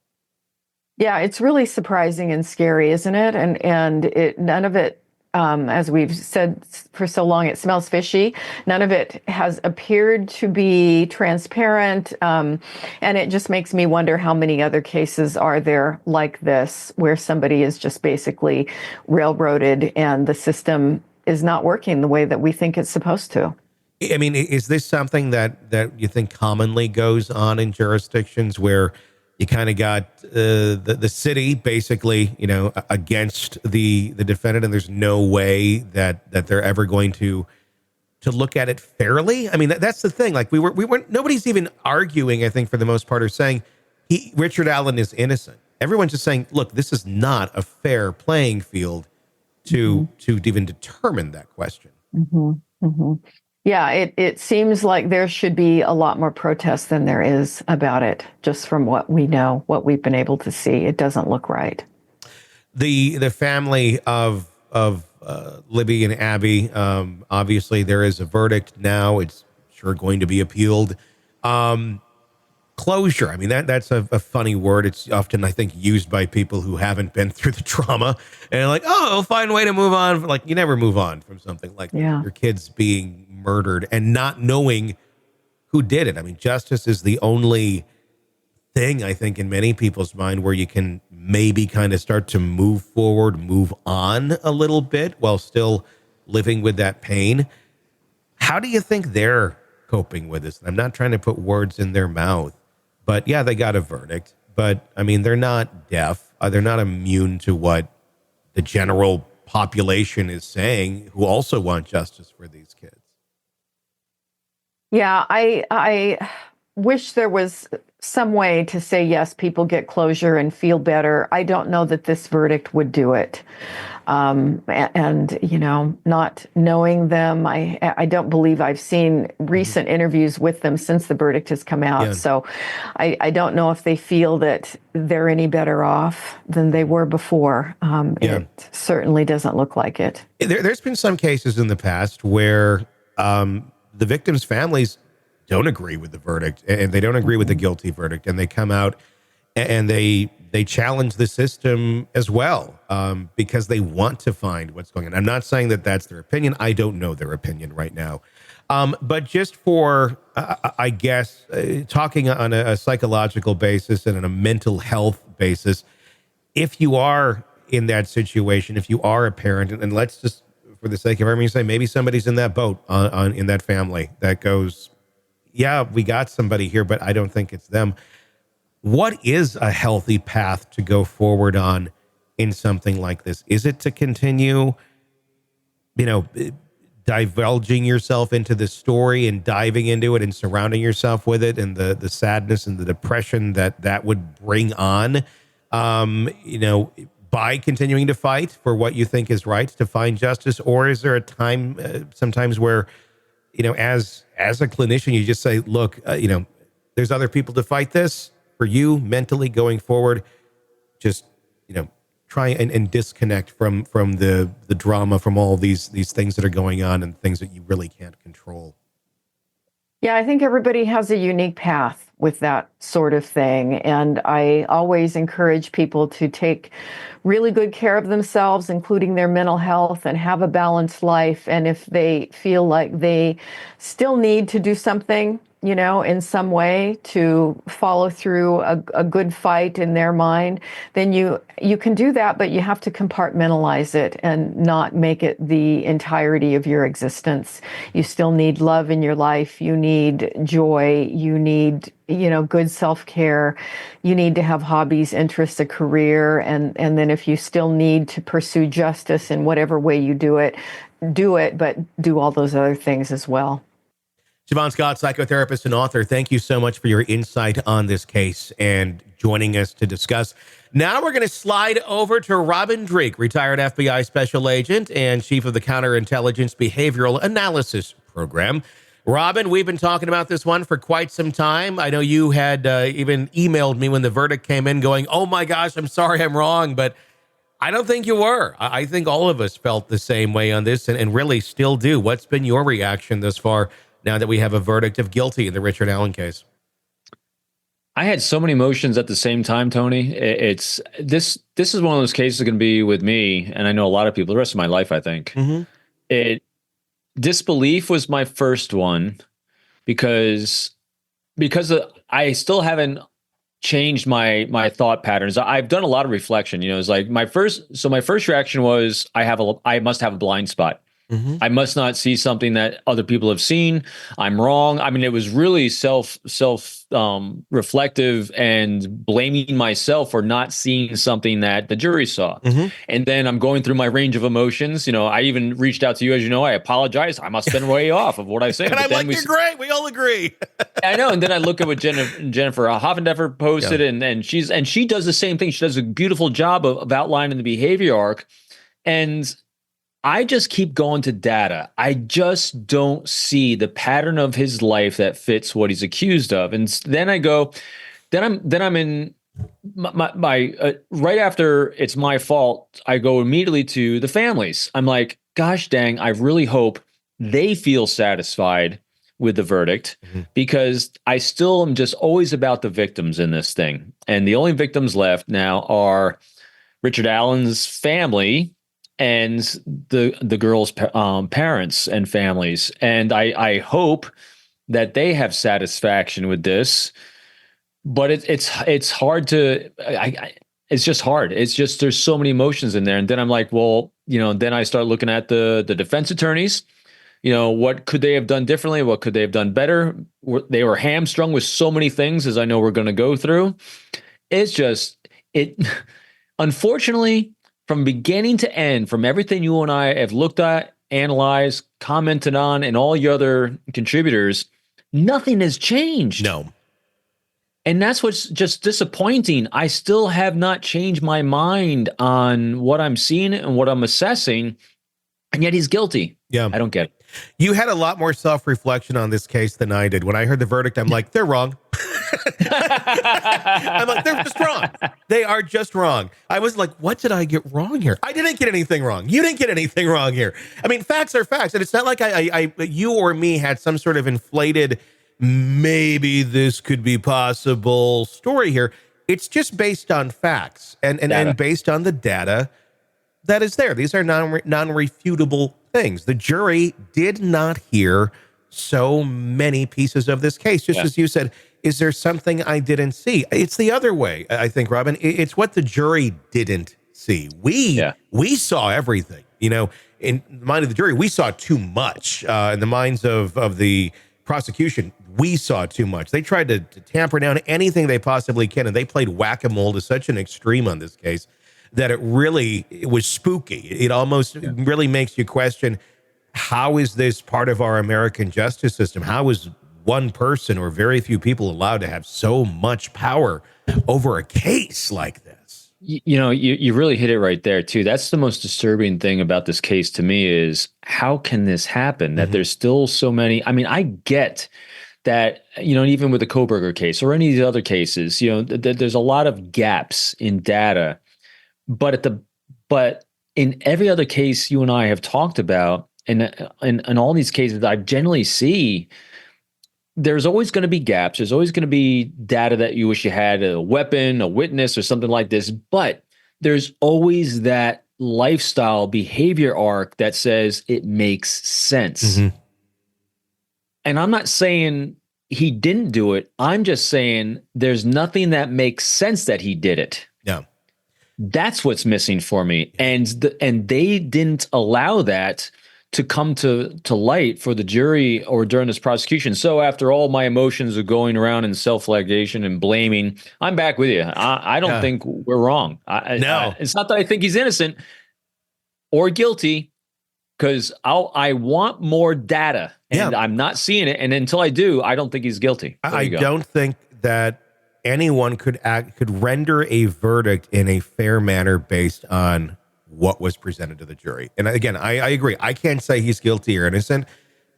Yeah, it's really surprising and scary, isn't it? And none of it, as we've said for so long, it smells fishy. None of it has appeared to be transparent. And it just makes me wonder how many other cases are there like this, where somebody is just basically railroaded and the system is not working the way that we think it's supposed to. I mean, is this something that you think commonly goes on in jurisdictions where you kind of got the city basically, against the defendant, and there's no way that they're ever going to look at it fairly? I mean, that's the thing. Like we weren't. Nobody's even arguing, I think, for the most part, or saying Richard Allen is innocent. Everyone's just saying, look, this is not a fair playing field to even determine that question. Mm-hmm. Mm-hmm. Yeah, it seems like there should be a lot more protest than there is about it, just from what we know, what we've been able to see. It doesn't look right. The family of Libby and Abby, obviously there is a verdict now. It's sure going to be appealed. Closure. I mean, that's a funny word. It's often, I think, used by people who haven't been through the trauma and like, oh, we'll find a way to move on. Like, you never move on from something like your kids being murdered and not knowing who did it. I mean, justice is the only thing, I think, in many people's mind where you can maybe kind of start to move forward, move on a little bit while still living with that pain. How do you think they're coping with this? I'm not trying to put words in their mouth, but yeah, they got a verdict. But I mean, they're not deaf. They're not immune to what the general population is saying, who also want justice for these kids. Yeah, I wish there was some way to say, yes, people get closure and feel better. I don't know that this verdict would do it. And not knowing them, I don't believe I've seen recent interviews with them since the verdict has come out. Yeah. So I don't know if they feel that they're any better off than they were before. It certainly doesn't look like it. There's been some cases in the past where the victims' families don't agree with the verdict, and they don't agree with the guilty verdict, and they come out and they they challenge the system as well, because they want to find what's going on. I'm not saying that that's their opinion. I don't know their opinion right now. But just for, I guess, talking on a psychological basis and on a mental health basis, if you are in that situation, if you are a parent, and let's just, for the sake of everything, say maybe somebody's in that boat in that family that goes, yeah, we got somebody here, but I don't think it's them. What is a healthy path to go forward on in something like this? Is it to continue, divulging yourself into the story and diving into it and surrounding yourself with it, and the sadness and the depression that would bring on, by continuing to fight for what you think is right, to find justice? Or is there a time sometimes where, as a clinician, you just say, look, there's other people to fight this for you mentally going forward. Just, try and disconnect from the drama, from all these things that are going on and things that you really can't control. Yeah, I think everybody has a unique path with that sort of thing. And I always encourage people to take really good care of themselves, including their mental health, and have a balanced life. And if they feel like they still need to do something, in some way to follow through a good fight in their mind, then you can do that, but you have to compartmentalize it and not make it the entirety of your existence. You still need love in your life. You need joy. You need, good self-care. You need to have hobbies, interests, a career. And then if you still need to pursue justice in whatever way you do it, but do all those other things as well. Shavaun Scot, psychotherapist and author, thank you so much for your insight on this case and joining us to discuss. Now we're going to slide over to Robin Dreeke, retired FBI special agent and chief of the Counterintelligence Behavioral Analysis Program. Robin, we've been talking about this one for quite some time. I know you had even emailed me when the verdict came in going, oh my gosh, I'm sorry I'm wrong, but I don't think you were. I think all of us felt the same way on this and really still do. What's been your reaction thus far, now that we have a verdict of guilty in the Richard Allen case? I had so many emotions at the same time, Tony. This is one of those cases going to be with me, and I know a lot of people, the rest of my life, I think. Mm-hmm. Disbelief was my first one because I still haven't changed my thought patterns. I've done a lot of reflection. It's like my first reaction was I must have a blind spot. Mm-hmm. I must not see something that other people have seen. I'm wrong. I mean, it was really self reflective and blaming myself for not seeing something that the jury saw. Mm-hmm. And then I'm going through my range of emotions. I even reached out to you, as you know. I apologize. I must have been way off of what I said. And I'm like, you're great. We all agree. I know. And then I look at what Jennifer Hoffendeffer posted, and she does the same thing. She does a beautiful job of outlining the behavior arc. And I just keep going to data. I just don't see the pattern of his life that fits what he's accused of. And then I'm in my right after it's my fault, I go immediately to the families. I'm like, gosh dang, I really hope they feel satisfied with the verdict, because I still am just always about the victims in this thing. And the only victims left now are Richard Allen's family and the girls' parents and families. And I hope that they have satisfaction with this, but it's hard to, it's just hard. It's just, there's so many emotions in there. And then I'm like, well, then I start looking at the defense attorneys, what could they have done differently? What could they have done better? They were hamstrung with so many things, as I know we're going to go through. It's just, unfortunately, from beginning to end, from everything you and I have looked at, analyzed, commented on, and all your other contributors, nothing has changed. No. And that's what's just disappointing. I still have not changed my mind on what I'm seeing and what I'm assessing, and yet he's guilty. Yeah. I don't get it. You had a lot more self-reflection on this case than I did. When I heard the verdict, I'm like, they're wrong. I'm like, they're just wrong. They are just wrong. I was like, what did I get wrong here? I didn't get anything wrong. You didn't get anything wrong here. I mean, facts are facts. And it's not like you or me had some sort of inflated, maybe this could be possible story here. It's just based on facts and based on the data that is there. These are non-refutable things. The jury did not hear so many pieces of this case. Just as you said, is there something I didn't see? It's the other way, I think, Robin. It's what the jury didn't see. We saw everything. You know, in the mind of the jury, we saw too much. In the minds of the prosecution, we saw too much. They tried to tamper down anything they possibly can, and they played whack-a-mole to such an extreme on this case that it was spooky. It almost really makes you question, how is this part of our American justice system? How is one person or very few people allowed to have so much power over a case like this? You really hit it right there too. That's the most disturbing thing about this case to me is how can this happen? That there's still so many. I mean, I get that, even with the Koberger case or any of the other cases, there's a lot of gaps in data, but in every other case you and I have talked about, and all these cases I generally see, there's always going to be gaps. There's always going to be data that you wish you had, a weapon, a witness, or something like this. But there's always that lifestyle behavior arc that says it makes sense. And I'm not saying he didn't do it. I'm just saying there's nothing that makes sense that he did it. Yeah. That's what's missing for me. And they didn't allow that to come to light for the jury or during this prosecution. So after all my emotions of going around in self-flagellation and blaming, I'm back with you. I don't think we're wrong. It's not that I think he's innocent or guilty, because I want more data, and I'm not seeing it. And until I do, I don't think he's guilty. I don't think that anyone could render a verdict in a fair manner based on what was presented to the jury. And again, I agree. I can't say he's guilty or innocent,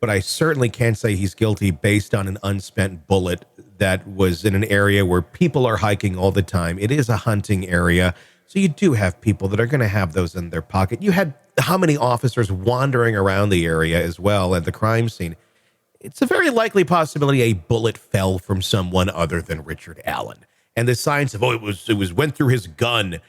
but I certainly can't say he's guilty based on an unspent bullet that was in an area where people are hiking all the time. It is a hunting area. So you do have people that are going to have those in their pocket. You had how many officers wandering around the area as well at the crime scene? It's a very likely possibility a bullet fell from someone other than Richard Allen. And the signs of, it went through his gun.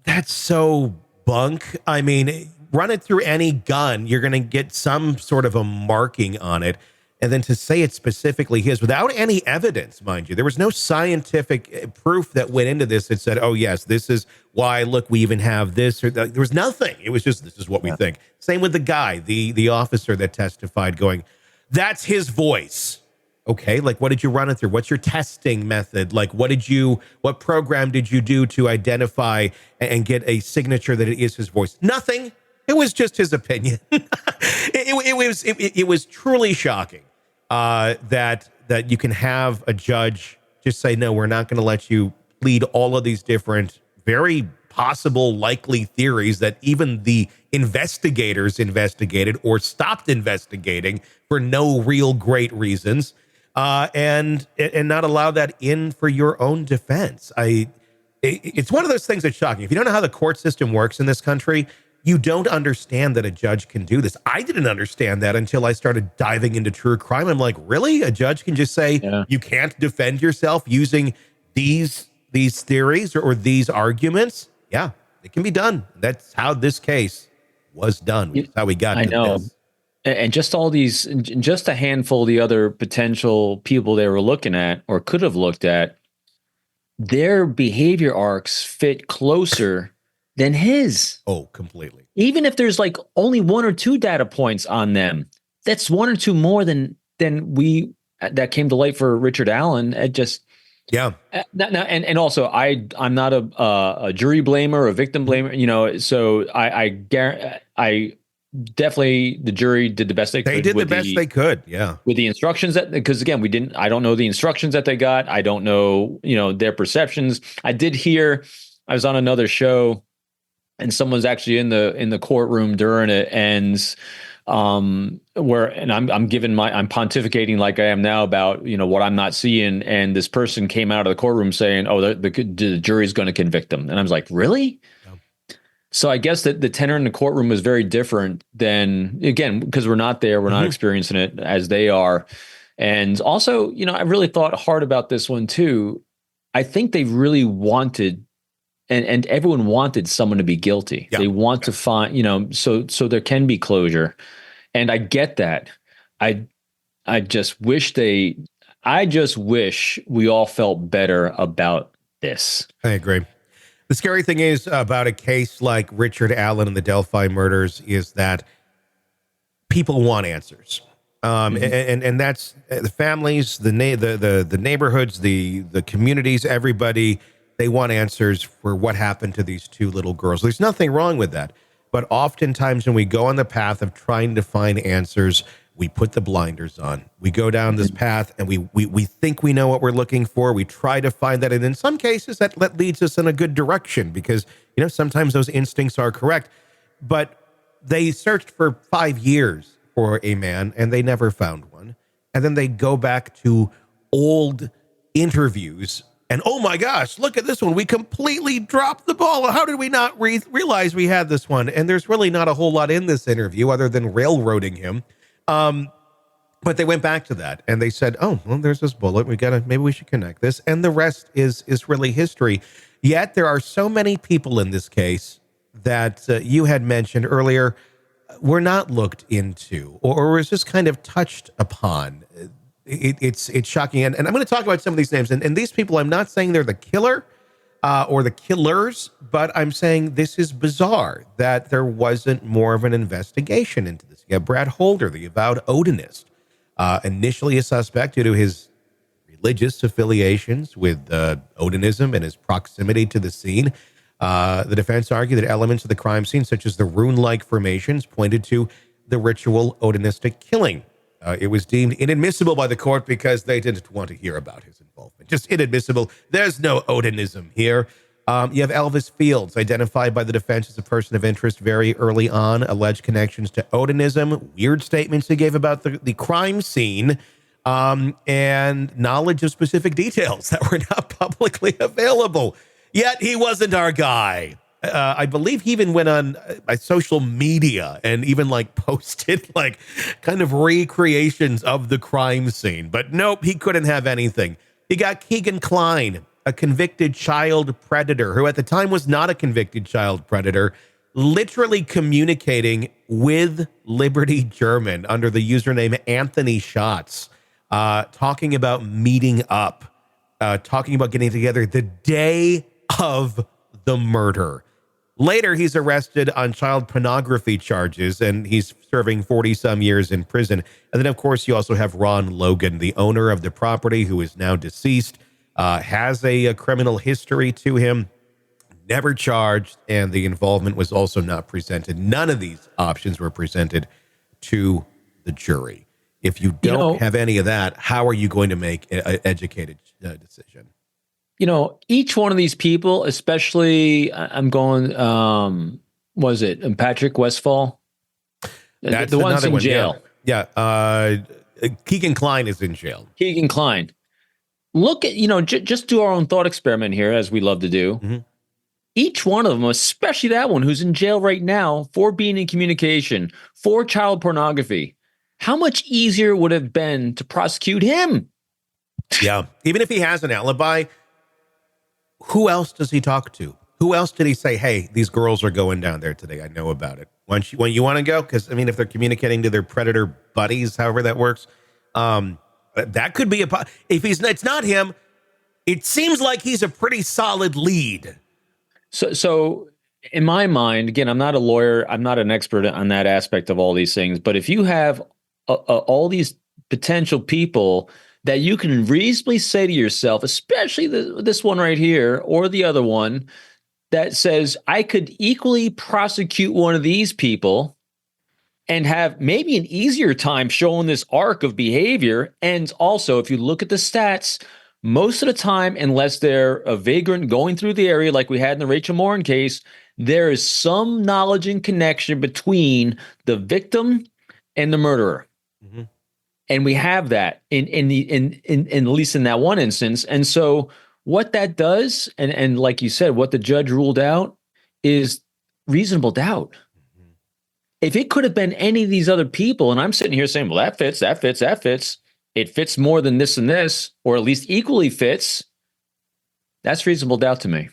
That's so bunk. I mean, run it through any gun, you're going to get some sort of a marking on it. And then to say it specifically his without any evidence, mind you, there was no scientific proof that went into this that said, oh, yes, this is why, look, we even have this. Or there was nothing. It was just, this is what we think. Same with the guy, the officer that testified going, that's his voice. Okay, like, what did you run it through? What's your testing method? Like, what program did you do to identify and get a signature that it is his voice? Nothing. It was just his opinion. It was truly shocking that you can have a judge just say, no, we're not going to let you plead all of these different, very possible, likely theories that even the investigators investigated or stopped investigating for no real great reasons. And not allow that in for your own defense. It's one of those things that's shocking. If you don't know how the court system works in this country, you don't understand that a judge can do this. I didn't understand that until I started diving into true crime. I'm like, really? A judge can just say you can't defend yourself using these theories or these arguments? Yeah, it can be done. That's how this case was done. That's how we got to this. And just just a handful of the other potential people they were looking at or could have looked at, their behavior arcs fit closer than his. Oh, completely. Even if there's like only one or two data points on them, that's one or two more than that came to light for Richard Allen. It just, and also I'm not a jury blamer or a victim blamer, so I definitely, the jury did the best they could. They did the best they could, with the instructions because again, I don't know the instructions that they got. I don't know, their perceptions. I did hear, I was on another show and someone's actually in the courtroom during it, and I'm pontificating like I am now about, what I'm not seeing. And this person came out of the courtroom saying, oh, the jury's going to convict them. And I was like, really? So I guess that the tenor in the courtroom was very different than, again, because we're not there, we're not experiencing it as they are. And also, I really thought hard about this one too. I think they really wanted, and everyone wanted someone to be guilty. Yeah. They want to find, so there can be closure. And I get that. I just wish we all felt better about this. I agree. The scary thing is about a case like Richard Allen and the Delphi murders is that people want answers. And that's the families, the neighborhoods, the communities, everybody, they want answers for what happened to these two little girls. There's nothing wrong with that. But oftentimes when we go on the path of trying to find answers, we put the blinders on. We go down this path and we think we know what we're looking for. We try to find that. And in some cases that leads us in a good direction because, sometimes those instincts are correct. But they searched for 5 years for a man and they never found one. And then they go back to old interviews and, oh my gosh, look at this one. We completely dropped the ball. How did we not realize we had this one? And there's really not a whole lot in this interview other than railroading him. But they went back to that and they said, oh, well, there's this bullet. Maybe we should connect this. And the rest is really history. Yet there are so many people in this case that you had mentioned earlier were not looked into or was just kind of touched upon. It's shocking. And I'm going to talk about some of these names. And these people, I'm not saying they're the killer or the killers, but I'm saying this is bizarre that there wasn't more of an investigation into this. You have Brad Holder, the avowed Odinist, initially a suspect due to his religious affiliations with Odinism and his proximity to the scene. The defense argued that elements of the crime scene, such as the rune-like formations, pointed to the ritual Odinistic killing. It was deemed inadmissible by the court because they didn't want to hear about his involvement. Just inadmissible. There's no Odinism here. You have Elvis Fields, identified by the defense as a person of interest very early on, alleged connections to Odinism, weird statements he gave about the crime scene, and knowledge of specific details that were not publicly available. Yet he wasn't our guy. I believe he even went on social media and even posted kind of recreations of the crime scene. But nope, he couldn't have anything. You got Keegan Kline, a convicted child predator who at the time was not a convicted child predator, literally communicating with Liberty German under the username Anthony Schatz, talking about meeting up, talking about getting together the day of the murder. Later, he's arrested on child pornography charges, and he's serving 40-some years in prison. And then, of course, you also have Ron Logan, the owner of the property, who is now deceased, has a criminal history to him, never charged, and the involvement was also not presented. None of these options were presented to the jury. If you don't have any of that, how are you going to make an educated decision? Each one of these people, especially I'm going, was it Patrick Westfall? That's the one's in one, jail. Yeah. Keegan Kline is in jail. Keegan Kline. Look at, just do our own thought experiment here, as we love to do. Mm-hmm. Each one of them, especially that one who's in jail right now for being in communication, for child pornography, how much easier would it have been to prosecute him? Yeah. Even if he has an alibi, who else does he talk to? Who else did he say, hey, these girls are going down there today? I know about it. When you want to go? Because, if they're communicating to their predator buddies, however that works, that could be if it's not him, it seems like he's a pretty solid lead. So in my mind, again, I'm not a lawyer. I'm not an expert on that aspect of all these things. But if you have all these potential people that you can reasonably say to yourself, especially this one right here or the other one, that says, I could equally prosecute one of these people and have maybe an easier time showing this arc of behavior. And also, if you look at the stats, most of the time, unless they're a vagrant going through the area like we had in the Rachel Morin case, there is some knowledge and connection between the victim and the murderer. Mm-hmm. And we have that in at least in that one instance. And so what that does, and like you said, what the judge ruled out is reasonable doubt. Mm-hmm. If it could have been any of these other people, and I'm sitting here saying, well, that fits, it fits more than this and this, or at least equally fits. That's reasonable doubt to me.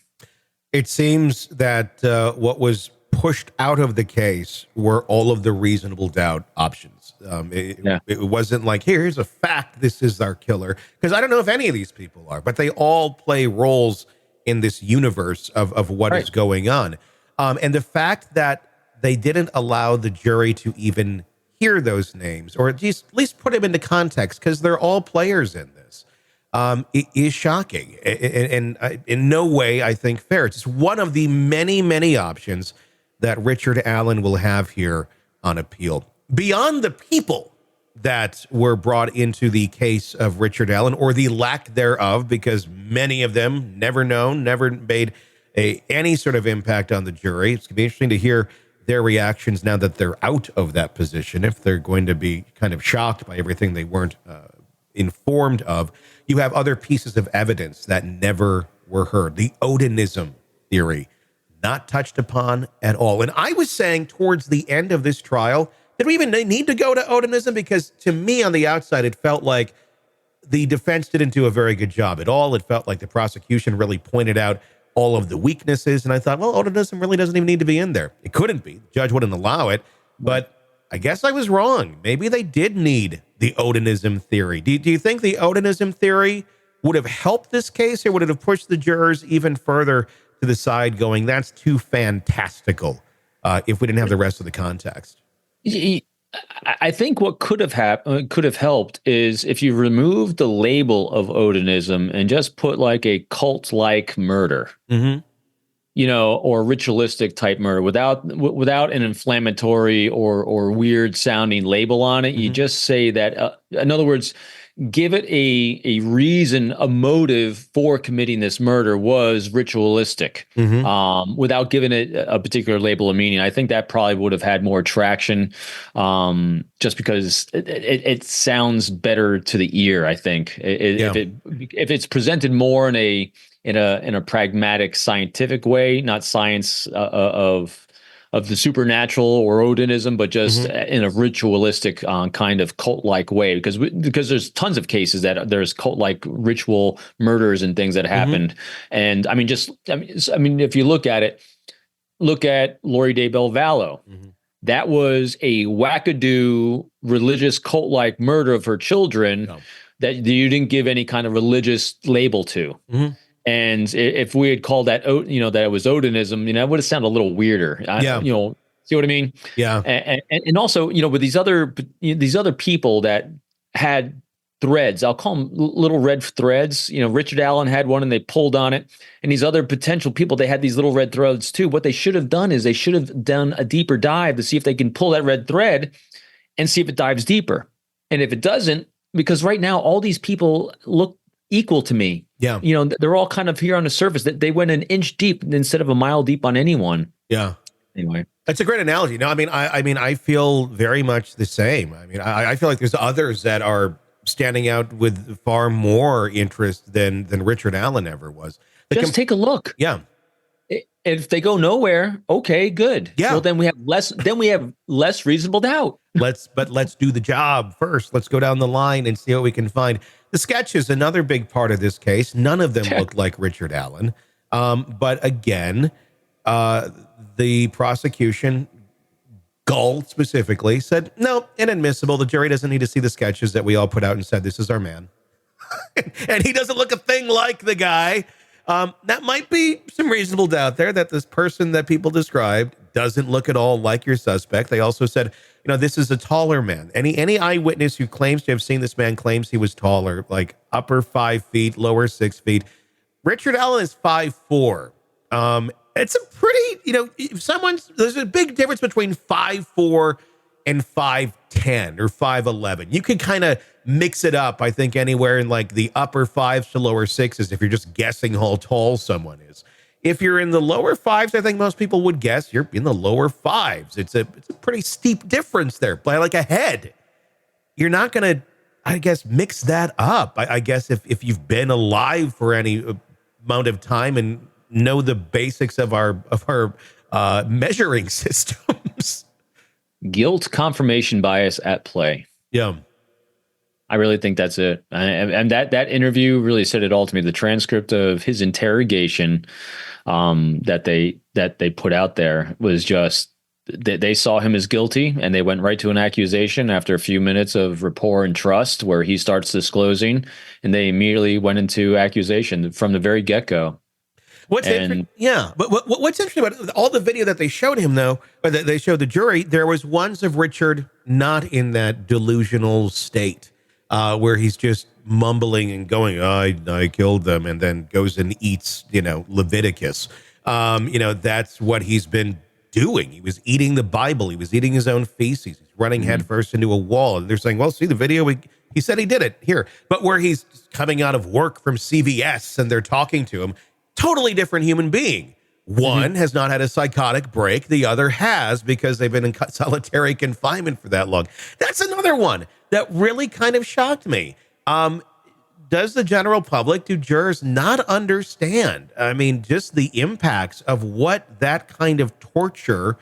It seems that what was pushed out of the case were all of the reasonable doubt options. It wasn't like, here's a fact, this is our killer. Because I don't know if any of these people are, but they all play roles in this universe of what is going on. And the fact that they didn't allow the jury to even hear those names, or at least put them into context, because they're all players in this. It is shocking and in no way, I think, fair. It's just one of the many, many options that Richard Allen will have here on appeal. Beyond the people that were brought into the case of Richard Allen, or the lack thereof, because many of them never made any sort of impact on the jury. It's going to be interesting to hear their reactions now that they're out of that position, if they're going to be kind of shocked by everything they weren't informed of. You have other pieces of evidence that never were heard. The Odinism theory, not touched upon at all. And I was saying towards the end of this trial, did we even need to go to Odinism? Because to me, on the outside, it felt like the defense didn't do a very good job at all. It felt like the prosecution really pointed out all of the weaknesses. And I thought, well, Odinism really doesn't even need to be in there. It couldn't be. The judge wouldn't allow it. But I guess I was wrong. Maybe they did need the Odinism theory. Do you think the Odinism theory would have helped this case, or would it have pushed the jurors even further to the side, going, that's too fantastical, if we didn't have the rest of the context? I think what could have helped is if you removed the label of Odinism and just put like a cult-like murder, or ritualistic type murder without an inflammatory or weird sounding label on it. You just say that, in other words, give it a reason, a motive for committing this murder was ritualistic, without giving it a particular label of meaning. I think that probably would have had more traction, just because it sounds better to the ear. I think if it's presented more in a pragmatic, scientific way, not science of the supernatural or Odinism, but just in a ritualistic kind of cult-like way, because there's tons of cases that there's cult-like ritual murders and things that happened. And I mean, if you look at Lori Daybell Vallow, that was a wackadoo religious cult-like murder of her children that you didn't give any kind of religious label to. And if we had called that, that it was Odinism, it would have sounded a little weirder. See what I mean? Yeah. And also, with these other people that had threads, I'll call them little red threads. Richard Allen had one and they pulled on it. And these other potential people, they had these little red threads too. What they should have done is they should have done a deeper dive to see if they can pull that red thread and see if it dives deeper. And if it doesn't, because right now all these people look equal to me. Yeah. They're all kind of here on the surface, that they went an inch deep instead of a mile deep on anyone. Yeah. Anyway, that's a great analogy. No, I feel very much the same. I feel like there's others that are standing out with far more interest than Richard Allen ever was. Just take a look. Yeah. If they go nowhere, okay, good. Yeah. Well, then we have less reasonable doubt. Let's do the job first. Let's go down the line and see what we can find. The sketch is another big part of this case. None of them look like Richard Allen. But again, the prosecution, Gull specifically, said, no, inadmissible. The jury doesn't need to see the sketches that we all put out and said, this is our man. And he doesn't look a thing like the guy. That might be some reasonable doubt there, that this person that people described doesn't look at all like your suspect. They also said, this is a taller man. Any eyewitness who claims to have seen this man claims he was taller, like upper 5 feet, lower 6 feet. Richard Allen is 5'4". It's a pretty, there's a big difference between 5'4" and 5'10" or 5'11". You could kind of mix it up, I think, anywhere in like the upper 5s to lower 6s if you're just guessing how tall someone is. If you're in the lower 5s, I think most people would guess you're in the lower 5s. It's a pretty steep difference there, by like a head. You're not going to, I guess, mix that up. I guess if you've been alive for any amount of time and know the basics of our measuring systems. Guilt confirmation bias at play. Yeah. I really think that's it. And that interview really said it all to me. The transcript of his interrogation that they put out there was just they saw him as guilty, and they went right to an accusation after a few minutes of rapport and trust, where he starts disclosing, and they immediately went into accusation from the very get-go. What's interesting, yeah, but what's interesting about all the video that they showed him, though, or that they showed the jury, there was ones of Richard not in that delusional state where he's just mumbling and going, I killed them, and then goes and eats, Leviticus. That's what he's been doing. He was eating the Bible. He was eating his own feces. He's running headfirst into a wall. And they're saying, well, see the video. He said he did it here. But where he's coming out of work from CVS and they're talking to him, totally different human being. One has not had a psychotic break. The other has, because they've been in solitary confinement for that long. That's another one that really kind of shocked me. Does the general public, do jurors not understand? I mean, just the impacts of what that kind of torture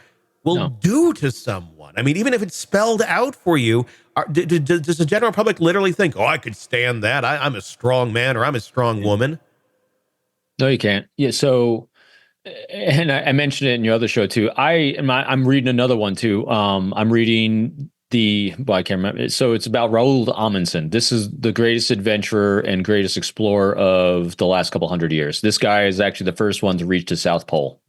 will do to someone. I mean, even if it's spelled out for you, does the general public literally think, I could stand that. I'm a strong man, or I'm a strong woman? No, you can't. Yeah. So, and I mentioned it in your other show too. I'm reading another one too. I'm reading I can't remember. So it's about Raoul Amundsen. This is the greatest adventurer and greatest explorer of the last couple hundred years. This guy is actually the first one to reach the South Pole.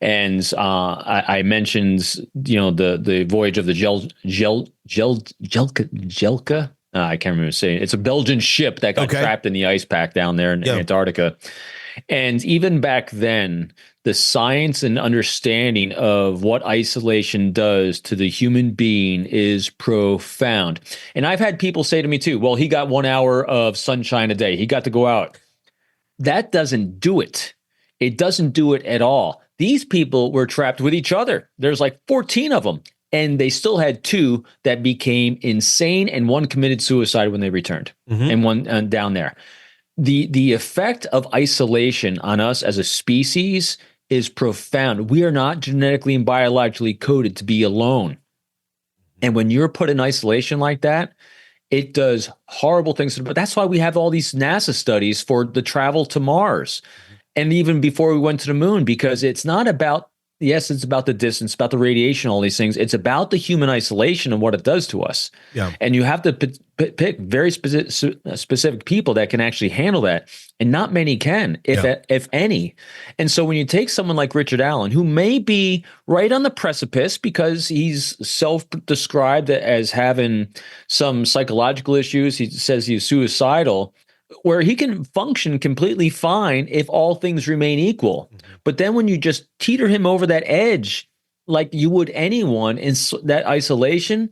And I mentioned, the voyage of the Jelka. I can't remember saying. It's a Belgian ship that got trapped in the ice pack down there in Antarctica. And even back then, the science and understanding of what isolation does to the human being is profound. And I've had people say to me too, well, he got 1 hour of sunshine a day. He got to go out. That doesn't do it. It doesn't do it at all. These people were trapped with each other. There's like 14 of them. And they still had 2 that became insane, and 1 committed suicide when they returned, and 1 down there. The effect of isolation on us as a species is profound. We are not genetically and biologically coded to be alone. And when you're put in isolation like that, it does horrible things. But that's why we have all these NASA studies for the travel to Mars. And even before we went to the moon, because it's not about, yes, it's about the distance, about the radiation, all these things. It's about the human isolation and what it does to us. Yeah. And you have to pick very specific people that can actually handle that. And not many can, if any. And so when you take someone like Richard Allen, who may be right on the precipice because he's self-described as having some psychological issues, he says he's suicidal, where he can function completely fine if all things remain equal. But then when you just teeter him over that edge, like you would anyone in that isolation,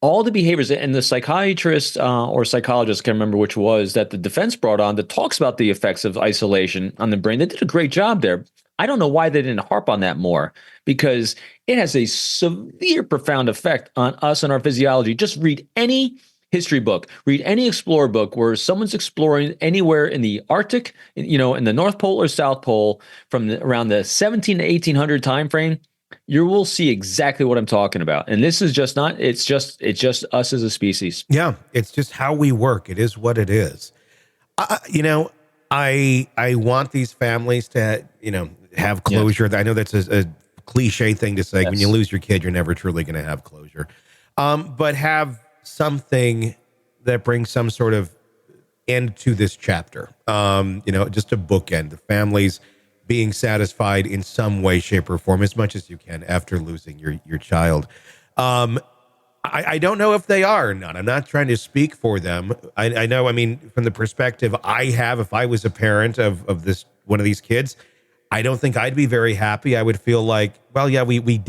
all the behaviors, and the psychiatrist or psychologist, I can't remember which was, that the defense brought on that talks about the effects of isolation on the brain. They did a great job there. I don't know why they didn't harp on that more, because it has a severe, profound effect on us and our physiology. Just read any history book, read any explorer book where someone's exploring anywhere in the Arctic, in the North Pole or South Pole from around the 17 to 1800 time frame. You will see exactly what I'm talking about. And this is just not, it's just us as a species. Yeah. It's just how we work. It is what it is. I want these families to, have closure. Yeah. I know that's a cliche thing to say. Yes. When you lose your kid, you're never truly going to have closure. But have something that brings some sort of end to this chapter. Just a bookend. The families being satisfied in some way, shape, or form as much as you can after losing your child. I don't know if they are or not. I'm not trying to speak for them. I know, from the perspective I have, if I was a parent of this one of these kids, I don't think I'd be very happy. I would feel like, well, yeah, we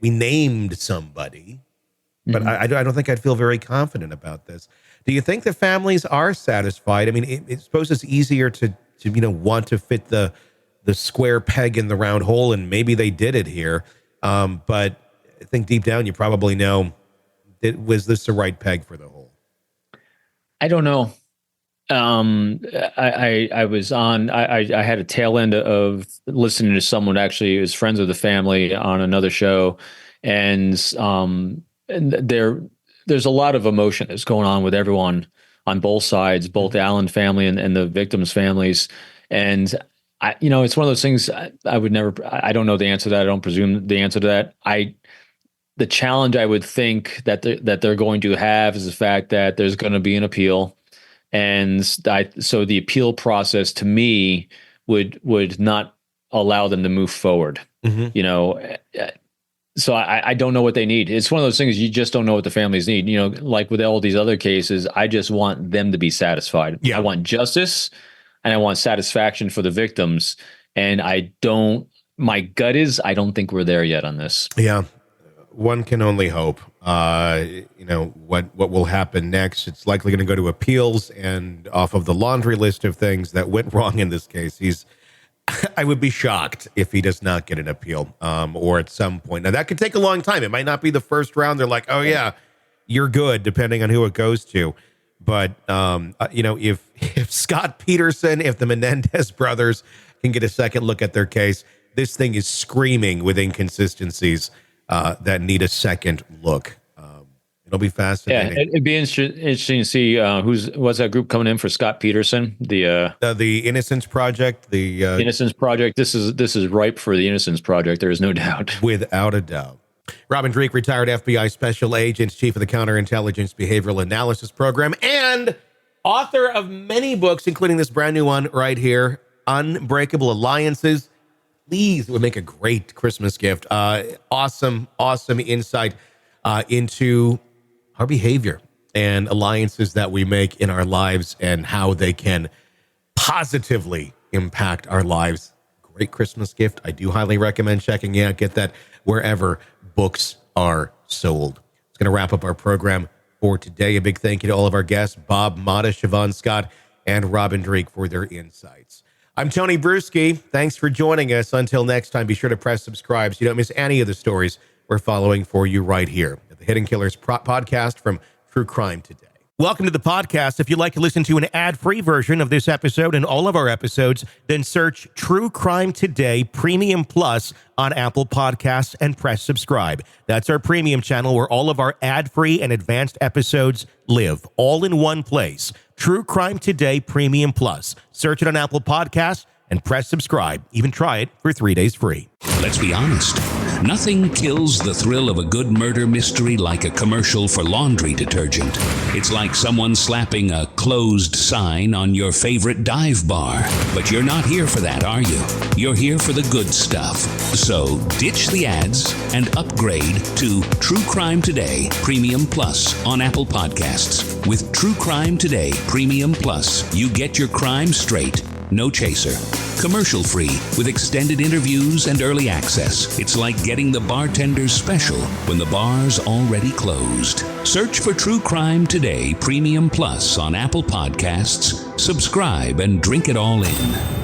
named somebody, but I don't think I'd feel very confident about this. Do you think the families are satisfied? I suppose it's easier to want to fit the square peg in the round hole, and maybe they did it here. But I think deep down, you probably know, was this the right peg for the hole? I don't know. I was on, I had a tail end of listening to someone actually who was friends with the family on another show. And there's a lot of emotion that's going on with everyone on both sides, both the Allen family and the victims' families. And it's one of those things I would never, I don't know the answer to that. I don't presume the answer to that. The challenge I would think that they're going to have is the fact that there's going to be an appeal. And so the appeal process to me would not allow them to move forward. So I don't know what they need. It's one of those things you just don't know what the families need. Like with all these other cases, I just want them to be satisfied. Yeah. I want justice and I want satisfaction for the victims. And my gut is, I don't think we're there yet on this. Yeah. One can only hope. What will happen next? It's likely going to go to appeals, and off of the laundry list of things that went wrong in this case, I would be shocked if he does not get an appeal, or at some point. Now that could take a long time. It might not be the first round. They're like, oh yeah, you're good, depending on who it goes to. But if Scot Peterson, if the Menendez brothers can get a second look at their case, this thing is screaming with inconsistencies that need a second look. It'll be fascinating. Yeah, it'd be interesting to see what's that group coming in for Scot Peterson, the Innocence Project. The Innocence Project. This is ripe for the Innocence Project. There is no doubt. Without a doubt. Robin Dreeke, retired FBI special agent, chief of the Counterintelligence Behavioral Analysis Program, and author of many books, including this brand new one right here, Unbreakable Alliances. Please, it would make a great Christmas gift. Awesome insight into our behavior and alliances that we make in our lives and how they can positively impact our lives. Great Christmas gift. I do highly recommend checking it out. Get that wherever books are sold. It's going to wrap up our program for today. A big thank you to all of our guests, Bob, Motta, Shavaun, Scot, and Robin Dreeke, for their insights. I'm Tony Brueski. Thanks for joining us. Until next time, be sure to press subscribe so you don't miss any of the stories we're following for you right here at the Hidden Killers podcast from True Crime Today. Welcome to the podcast. If you'd like to listen to an ad-free version of this episode and all of our episodes, then search True Crime Today Premium Plus on Apple Podcasts and press subscribe. That's our premium channel where all of our ad-free and advanced episodes live, all in one place. True Crime Today Premium Plus. Search it on Apple Podcasts and press subscribe. Even try it for 3 days free. Let's be honest. Nothing kills the thrill of a good murder mystery like a commercial for laundry detergent. It's like someone slapping a closed sign on your favorite dive bar. But you're not here for that, are you? You're here for the good stuff. So ditch the ads and upgrade to True Crime Today Premium Plus on Apple Podcasts. With True Crime Today Premium Plus, you get your crime straight. No chaser. Commercial-free with extended interviews and early access. It's like getting the bartender's special when the bar's already closed. Search for True Crime Today Premium Plus on Apple Podcasts. Subscribe and drink it all in.